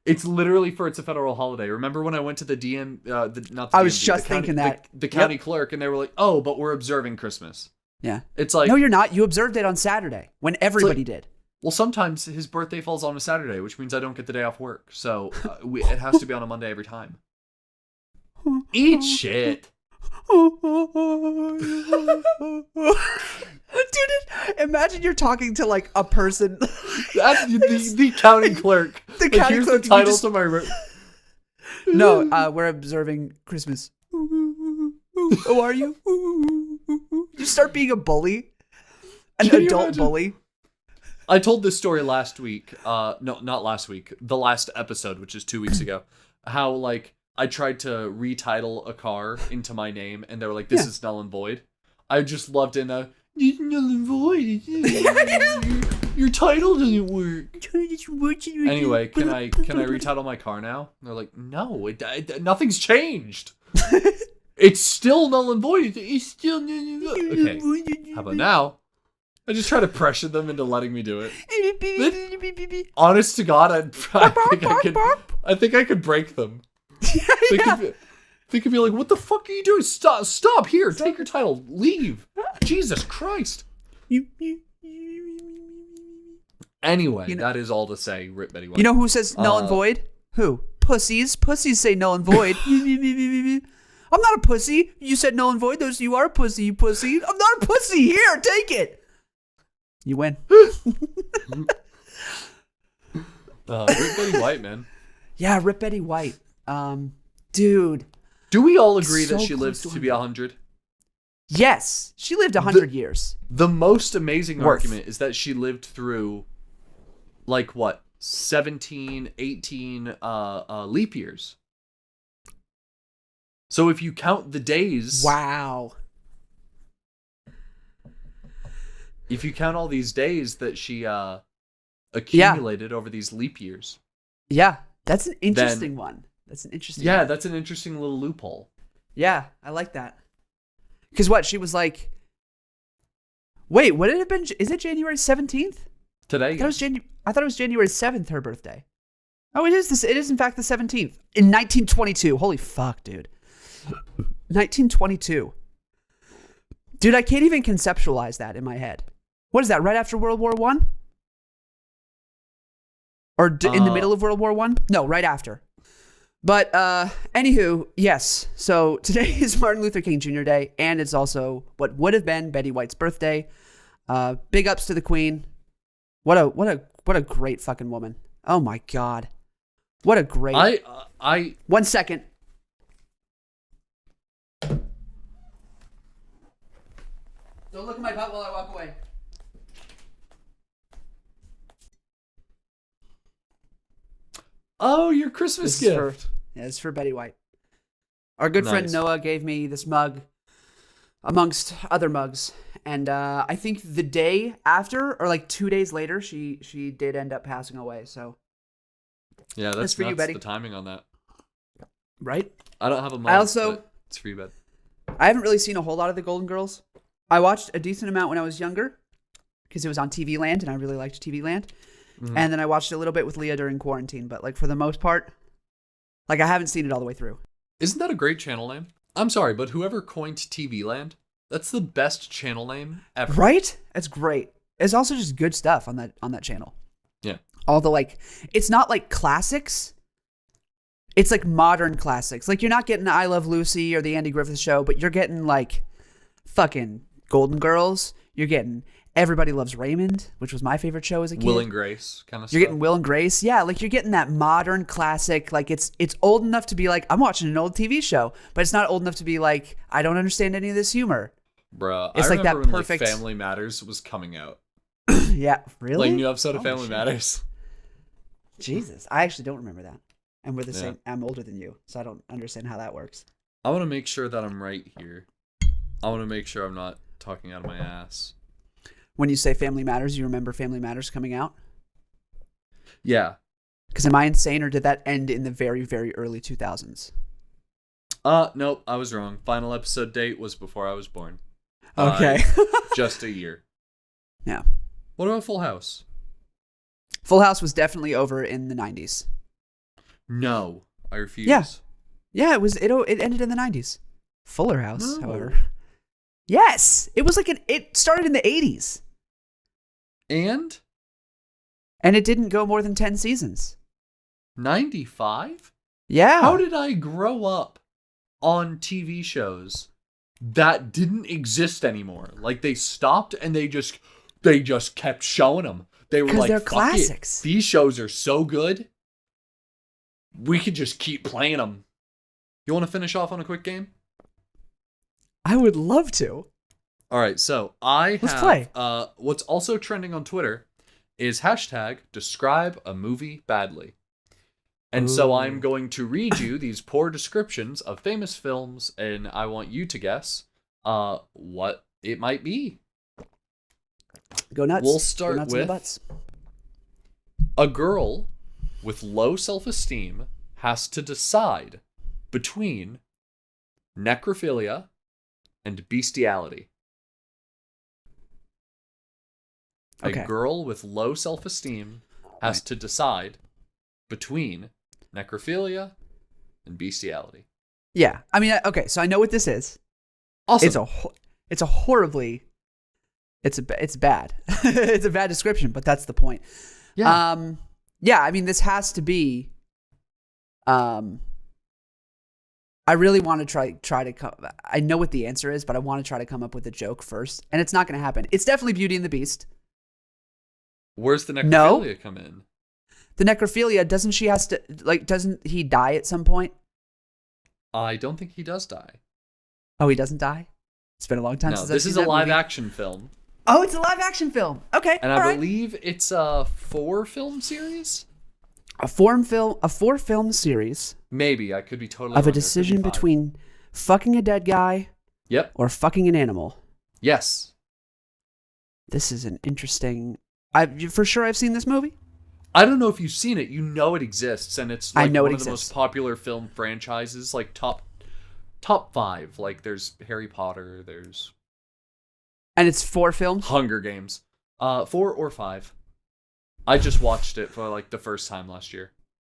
It's literally it's a federal holiday. Remember when I went to the I was just thinking that. The county clerk, and they were like, oh, but we're observing Christmas. Yeah. It's like... No, you're not. You observed it on Saturday when everybody did. Well, sometimes his birthday falls on a Saturday, which means I don't get the day off work. So it has to be on a Monday every time. Eat shit. Dude, imagine you're talking to like a person. That's the county clerk. The Like, county here's clerk, the you title just- to my. No, we're observing Christmas. How are you? You start being a bully, an Can you adult imagine? bully. I told this story last week. No, not last week. The last episode, which is 2 weeks ago. How like I tried to retitle a car into my name, and they were like, "This is null and void." I just loved in a "It's null and void. Your title doesn't work." Anyway, can I retitle my car now? And they're like, "No, nothing's changed. It's still null and void. It's still null and void." Okay, how about now? I just try to pressure them into letting me do it. Honest to God, I think I could break them. They could be like, "What the fuck are you doing? Stop here. Take your title. Leave." Jesus Christ. Anyway, that is all to say. Rip Betty White. You know who says null and void? Who? Pussies. Pussies say null and void. I'm not a pussy. You said null and void. You are a pussy, you pussy. I'm not a pussy. Here, take it. You win. Rip Betty White, man. Yeah, Rip Betty White. Dude. Do we all agree So that she close lived to to be 100? Yes, she lived 100 years. The most amazing Worth. argument is that she lived through, like, what, 17, 18 leap years. So if you count the days... Wow. If you count all these days that she accumulated over these leap years. Yeah, that's an interesting one. That's an interesting Yeah, one. that's an interesting little loophole. Yeah, I like that. Because what, she was like... Wait, would it have been... Is it January 17th? Today? I thought it was January 7th, her birthday. Oh, it is. It is, in fact, the 17th. In 1922. Holy fuck, dude. 1922. Dude, I can't even conceptualize that in my head. What is that, right after World War I? Or in the middle of World War I? No, right after. But, anywho, yes. So today is Martin Luther King Jr. Day, and it's also what would have been Betty White's birthday. Big ups to the Queen. What a great fucking woman. Oh my God. What a great... 1 second. Don't look at my butt while I walk away. Oh, your Christmas This is gift. It's for Betty White. Our good friend Nice. Noah gave me this mug, amongst other mugs, and I think the day after, or like 2 days later, she did end up passing away. So, Yeah, that's for you, nuts, Betty. the timing on that. right? I don't have a mug, also- but it's for you, bed. I haven't really seen a whole lot of the Golden Girls. I watched a decent amount when I was younger, because it was on TV Land, and I really liked TV Land. Mm-hmm. And then I watched a little bit with Leah during quarantine, but like for the most part, like I haven't seen it all the way through. Isn't that a great channel name? I'm sorry, but whoever coined TV Land, that's the best channel name ever. Right? It's great. It's also just good stuff on that channel. Yeah. All the like, it's not like classics. It's like modern classics. Like you're not getting I Love Lucy or the Andy Griffith Show, but you're getting like fucking Golden Girls. You're getting Everybody Loves Raymond, which was my favorite show as a kid. Will and Grace kind of stuff. You're getting Will and Grace. Yeah, like you're getting that modern classic. Like it's old enough to be like, I'm watching an old TV show, but it's not old enough to be like, I don't understand any of this humor. Bruh, It's I like that remember when perfect- like, Family Matters was coming out. Yeah, really? Like new episode of Holy Family shit. Matters. Jesus, I actually don't remember that. And we're the Yeah. same. I'm older than you, so I don't understand how that works. I want to make sure that I'm right here. I want to make sure I'm not talking out of my ass. When you say Family Matters, you remember Family Matters coming out? Yeah. Because am I insane, or did that end in the very, very early 2000s? Nope, I was wrong. Final episode date was before I was born. Okay. Just a year. Yeah. What about Full House? Full House was definitely over in the 90s. No, I refuse. Yeah. Yeah, it was. It ended in the 90s. Fuller House, No. however. Yes, it was like it started in the 80s, And and it didn't go more than 10 seasons. 95? Yeah. How did I grow up on TV shows that didn't exist anymore. Like, they stopped and they just kept showing them. They were like, they're fuck classics. it. These shows are so good. We could just keep playing them. You want to finish off on a quick game? I would love to. All right, so Let's play. What's also trending on Twitter is hashtag describe a movie badly. And so I'm going to read you these poor descriptions of famous films, and I want you to guess what it might be. Go nuts. We'll start Go nuts in the with butts. a girl with low self-esteem has to decide between necrophilia and bestiality. Okay. A girl with low self-esteem has to decide between necrophilia and bestiality. Yeah. I mean, okay, so I know what this is. Awesome. It's a horribly it's bad. It's a bad description, but that's the point. Yeah. Yeah, I mean, this has to be I really want to try to come. I know what the answer is, but I want to try to come up with a joke first, and it's not going to happen. It's definitely Beauty and the Beast. Where's the necrophilia come in? The necrophilia, doesn't he die at some point? I don't think he does die. Oh, he doesn't die? It's been a long time since I've seen this is a that live movie. action film. Oh, it's a live action film. Okay. And I believe it's a 4-film series? A 4-film series Maybe. I could be totally of wrong. a decision between fucking a dead guy Yep. or fucking an animal. Yes. This is an interesting... For sure I've seen this movie. I don't know if you've seen it. You know it exists, and it's like I know one it of the most exists. popular film franchises, like top 5. Like there's Harry Potter, there's And it's 4 films? Hunger Games. 4 or 5. I just watched it for like the first time last year.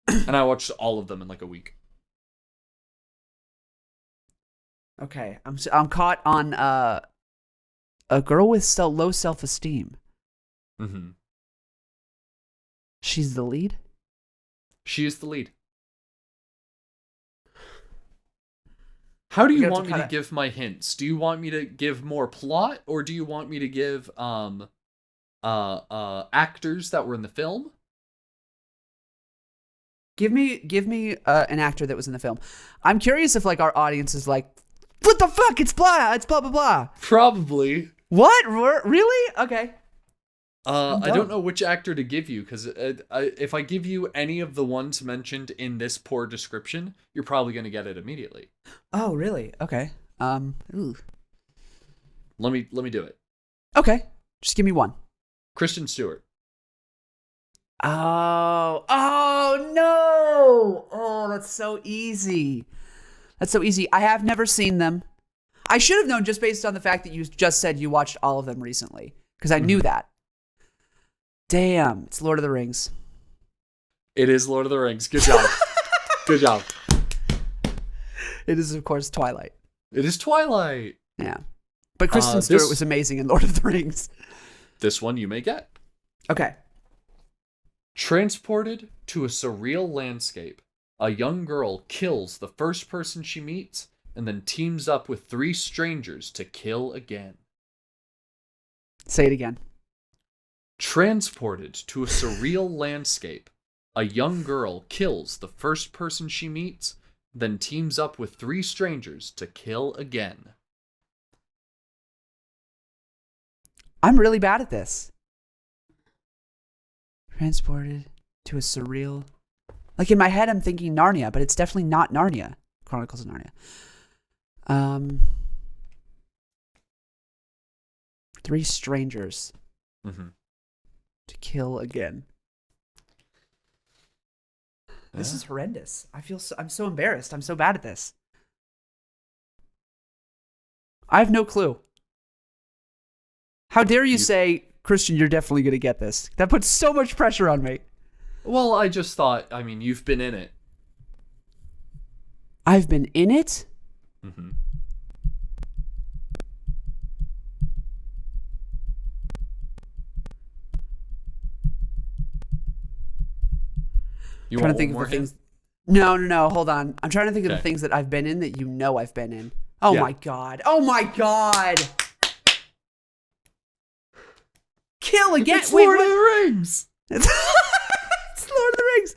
And I watched all of them in like a week. Okay. I'm caught on a girl with low self-esteem. Mm-hmm. She's the lead? She is the lead. How do you want me to give my hints? Do you want me to give more plot, or do you want me to give actors that were in the film? Give me an actor that was in the film. I'm curious if like our audience is like, what the fuck? It's blah blah blah. Probably. What? Really? Okay. I don't know which actor to give you, because if I give you any of the ones mentioned in this poor description, you're probably going to get it immediately. Oh, really? Okay. Ooh. Let me do it. Okay. Just give me one. Kristen Stewart. Oh no! Oh, that's so easy. That's so easy. I have never seen them. I should have known just based on the fact that you just said you watched all of them recently, because I knew that. Damn, it's Lord of the Rings. It is Lord of the Rings. Good job. Good job. It is, of course, Twilight. It is Twilight. Yeah. But Kristen Stewart was amazing in Lord of the Rings. This one you may get. Okay. Transported to a surreal landscape, a young girl kills the first person she meets and then teams up with 3 strangers to kill again. Say it again. Transported to a surreal landscape, a young girl kills the first person she meets, then teams up with 3 strangers to kill again. I'm really bad at this. Transported to a surreal... Like in my head, I'm thinking Narnia, but it's definitely not Narnia. Chronicles of Narnia. 3 strangers. Mm-hmm. To kill again. This is horrendous. I'm so embarrassed. I'm so bad at this. I have no clue. How dare you say, Christian, you're definitely going to get this. That puts so much pressure on me. Well, I just thought, I mean, you've been in it. I've been in it? Mm-hmm. I'm trying to think of the things. No. Hold on. I'm trying to think of the things that I've been in that you know I've been in. Oh Yeah. my god. Oh my god. Kill again. It's Wait, Lord of what? the Rings. It's Lord of the Rings.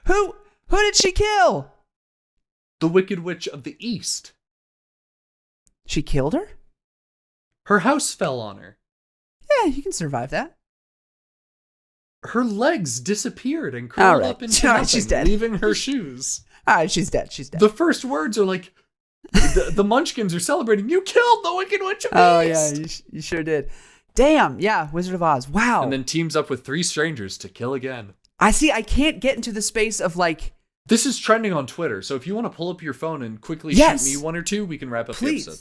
Who did she kill? The Wicked Witch of the East. She killed her? Her house fell on her. Yeah, you can survive that. Her legs disappeared and curled Alright. up into Alright, nothing, she's dead. leaving her shoes. All right, she's dead. She's dead. The first words are like, the Munchkins are celebrating. You killed the Wicked Witch of the Oh yeah, East. you sure did. Damn, yeah, Wizard of Oz. Wow. And then teams up with 3 strangers to kill again. I can't get into the space of like, This is trending on Twitter, so if you want to pull up your phone and quickly Yes. shoot me 1 or 2, we can wrap up the episode.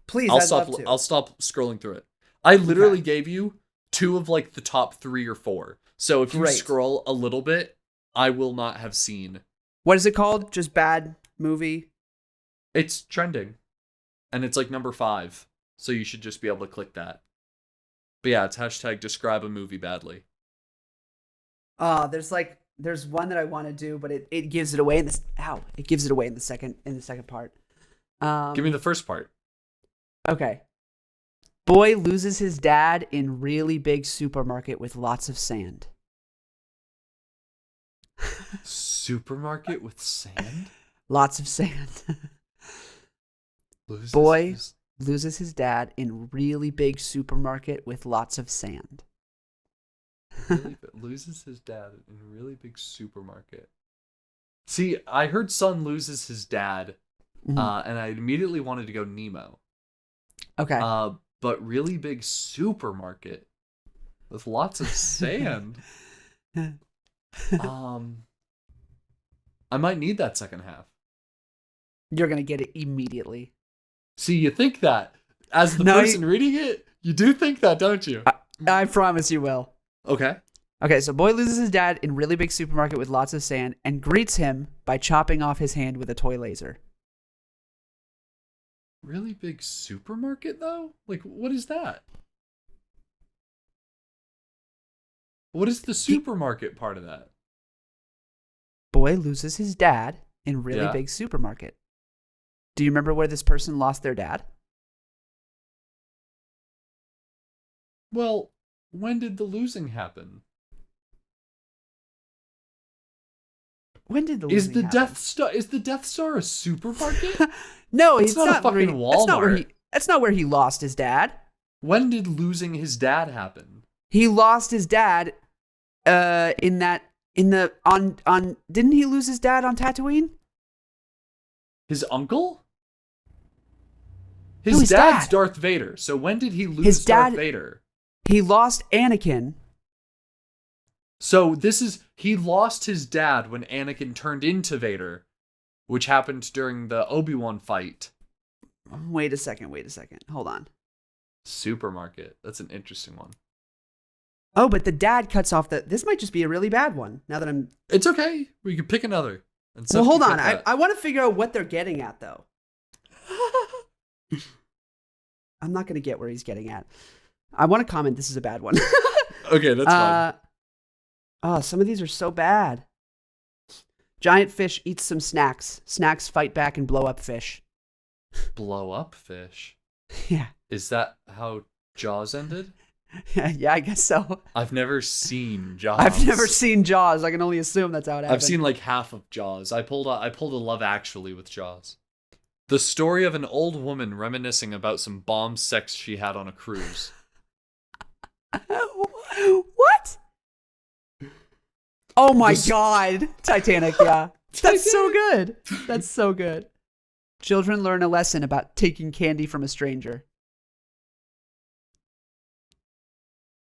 Please, I'll I'd stop. love to. I'll stop scrolling through it. I literally Okay. gave you 2 of like the top 3 or 4. So if you Great. scroll a little bit, I will not have seen. What is it called? Just bad movie? It's trending, and it's like number 5. So you should just be able to click that. But yeah, it's hashtag describe a movie badly. There's one that I want to do, but it gives it away in this. Ow! It gives it away in the second part. Give me the first part. Okay. Boy loses his dad in really big supermarket with lots of sand. Supermarket with sand? Lots of sand. Loses Boy his- loses his dad in really big supermarket with lots of sand. loses his dad in a really big supermarket. See, I heard son loses his dad, Mhm. and I immediately wanted to go Nemo. Okay. But really big supermarket with lots of sand. I might need that second half. You're gonna get it immediately. See, you think that as the No, person reading it, you do think that, don't you? I promise you will. Okay. Okay, so boy loses his dad in really big supermarket with lots of sand and greets him by chopping off his hand with a toy laser. Really big supermarket though? Like, what is that? What is the supermarket part of that? Boy loses his dad in really Yeah. big supermarket. Do you remember where this person lost their dad? Well, when did the losing happen? When did the Is losing the happen? Death Star a supermarket? No, It's it's not a not where fucking That's not where Walmart. That's not where he lost his dad. When did losing his dad happen? He lost his dad didn't he lose his dad on Tatooine? His uncle? No, his dad's dad. Darth Vader. So when did he lose His Darth dad- Vader? He lost Anakin. So he lost his dad when Anakin turned into Vader, which happened during the Obi-Wan fight. Wait a second. Hold on. Supermarket. That's an interesting one. Oh, but the dad cuts off this might just be a really bad one. Now that I'm It's okay. We can pick another. And Well, Seth hold can on. cut I want to figure out what they're getting at though. I'm not going to get where he's getting at. I want to comment this is a bad one. that. Okay, that's fine. Oh, some of these are so bad. Giant fish eats some snacks. Snacks fight back and blow up fish. Blow up fish. Yeah. Is that how Jaws ended? Yeah, I guess so. I've never seen Jaws. I've never seen Jaws. I can only assume that's how it happened. I've seen like half of Jaws. I pulled a Love Actually with Jaws. The story of an old woman reminiscing about some bomb sex she had on a cruise. What? Oh my god. Titanic, yeah. That's so good. That's so good. Children learn a lesson about taking candy from a stranger.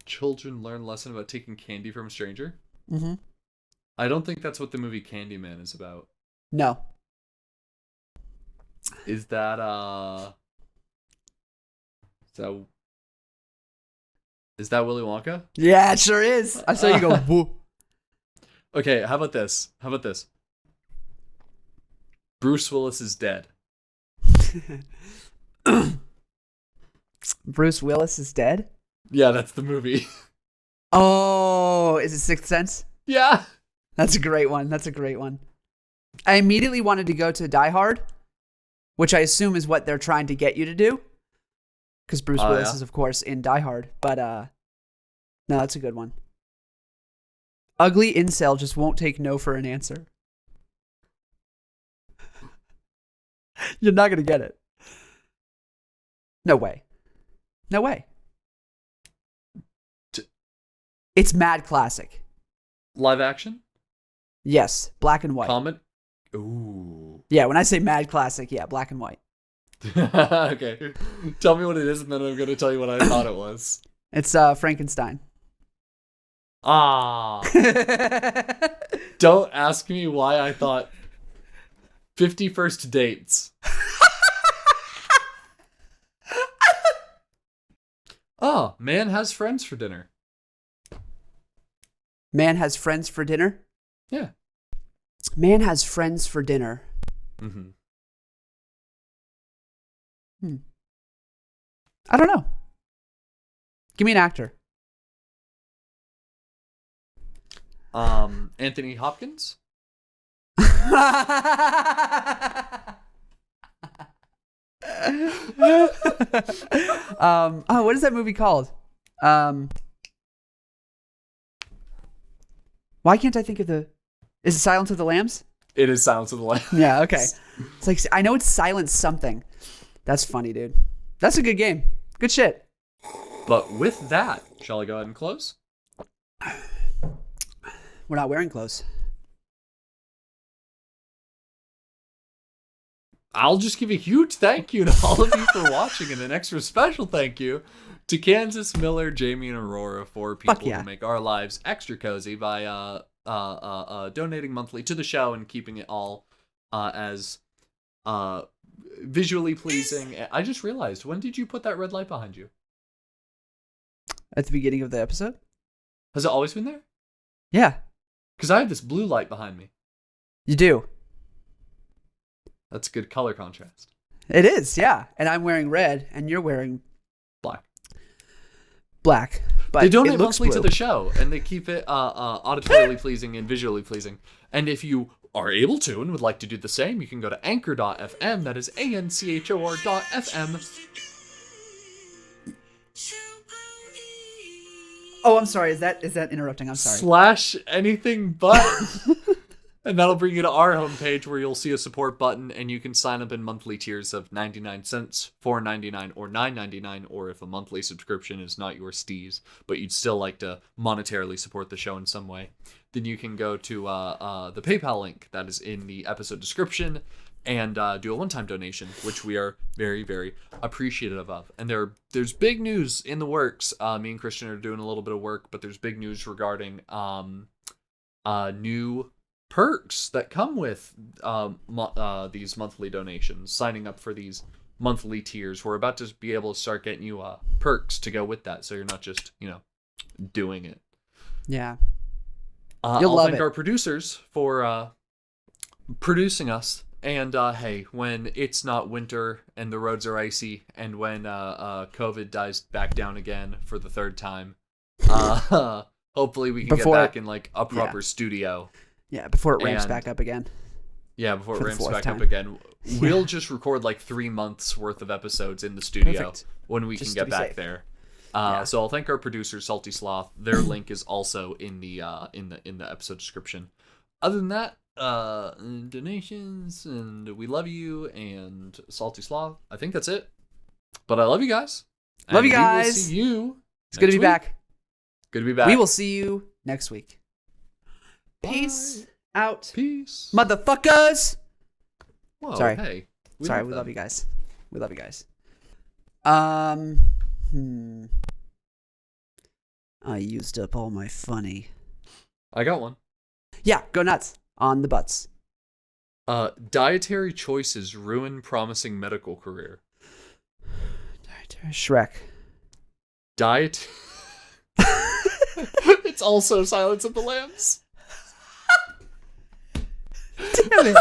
Children learn a lesson about taking candy from a stranger? Mm-hmm. I don't think that's what the movie Candyman is about. No. Is that Is that Willy Wonka? Yeah, it sure is. I saw you go, woo. Okay, how about this? Bruce Willis is dead. Bruce Willis is dead? Yeah, that's the movie. Oh, is it Sixth Sense? Yeah. That's a great one. I immediately wanted to go to Die Hard, which I assume is what they're trying to get you to do. Because Bruce Willis is, of course, in Die Hard. But, no, that's a good one. Ugly incel just won't take no for an answer. You're not going to get it. No way. No way. It's mad classic. Live action? Yes, black and white. Comment? Ooh. Yeah, when I say mad classic, yeah, black and white. Okay. Tell me what it is, and then I'm going to tell you what I thought it was. It's Frankenstein. Ah. Don't ask me why I thought 50 First Dates. Oh, man has friends for dinner. Man has friends for dinner? Yeah. Man has friends for dinner. Mm-hmm. I don't know. Give me an actor. Anthony Hopkins? What is that movie called? Why can't I think of the... Is it Silence of the Lambs? It is Silence of the Lambs. Yeah, okay. It's like, I know it's Silence something. That's funny, dude. That's a good game. Good shit. But with that, shall I go ahead and close? We're not wearing clothes. I'll just give a huge thank you to all of you for watching, and an extra special thank you to Kansas, Miller, Jamie, and Aurora, for people who make our lives extra cozy by donating monthly to the show and keeping it all as visually pleasing. I just realized, when did you put that red light behind you? At the beginning of the episode? Has it always been there? Yeah. Because I have this blue light behind me. You do. That's a good color contrast. It is, yeah. And I'm wearing red, and you're wearing black. But they donate it looks monthly blue. to the show, and they keep it auditorily pleasing and visually pleasing. And if you are able to and would like to do the same, you can go to anchor.fm. That is anchor.fm. Oh, I'm sorry. Is that interrupting? I'm sorry. / anything but. And that'll bring you to our homepage, where you'll see a support button, and you can sign up in monthly tiers of 99 cents, $4.99, or $9.99, or if a monthly subscription is not your steez, but you'd still like to monetarily support the show in some way, then you can go to the PayPal link that is in the episode description and do a one-time donation, which we are very, very appreciative of. And there's big news in the works. Me and Christian are doing a little bit of work, but there's big news regarding new perks that come with these monthly donations, signing up for these monthly tiers. We're about to be able to start getting you perks to go with that, so you're not just doing it. Yeah. I'll thank our producers for producing us. And hey, when it's not winter and the roads are icy, and when COVID dies back down again for the third time, hopefully we can get back in like a proper studio. Yeah, before it ramps back up again. Yeah, before it ramps back up again. We'll just record like 3 months worth of episodes in the studio when we can get back there. So I'll thank our producer, Salty Sloth. Their link is also in the episode description. Other than that, donations, and we love you, and Salty Sloth. I think that's it. But I love you guys. Love you guys. We will see you. It's good to be back. Good to be back. We will see you next week. Peace out. Peace. Motherfuckers. Whoa, sorry. Hey. We love you guys. We love you guys. I used up all my funny. I got one. Yeah, go nuts on the butts. Dietary choices ruin promising medical career. Dietary Shrek. Diet. It's also Silence of the Lambs. Damn it.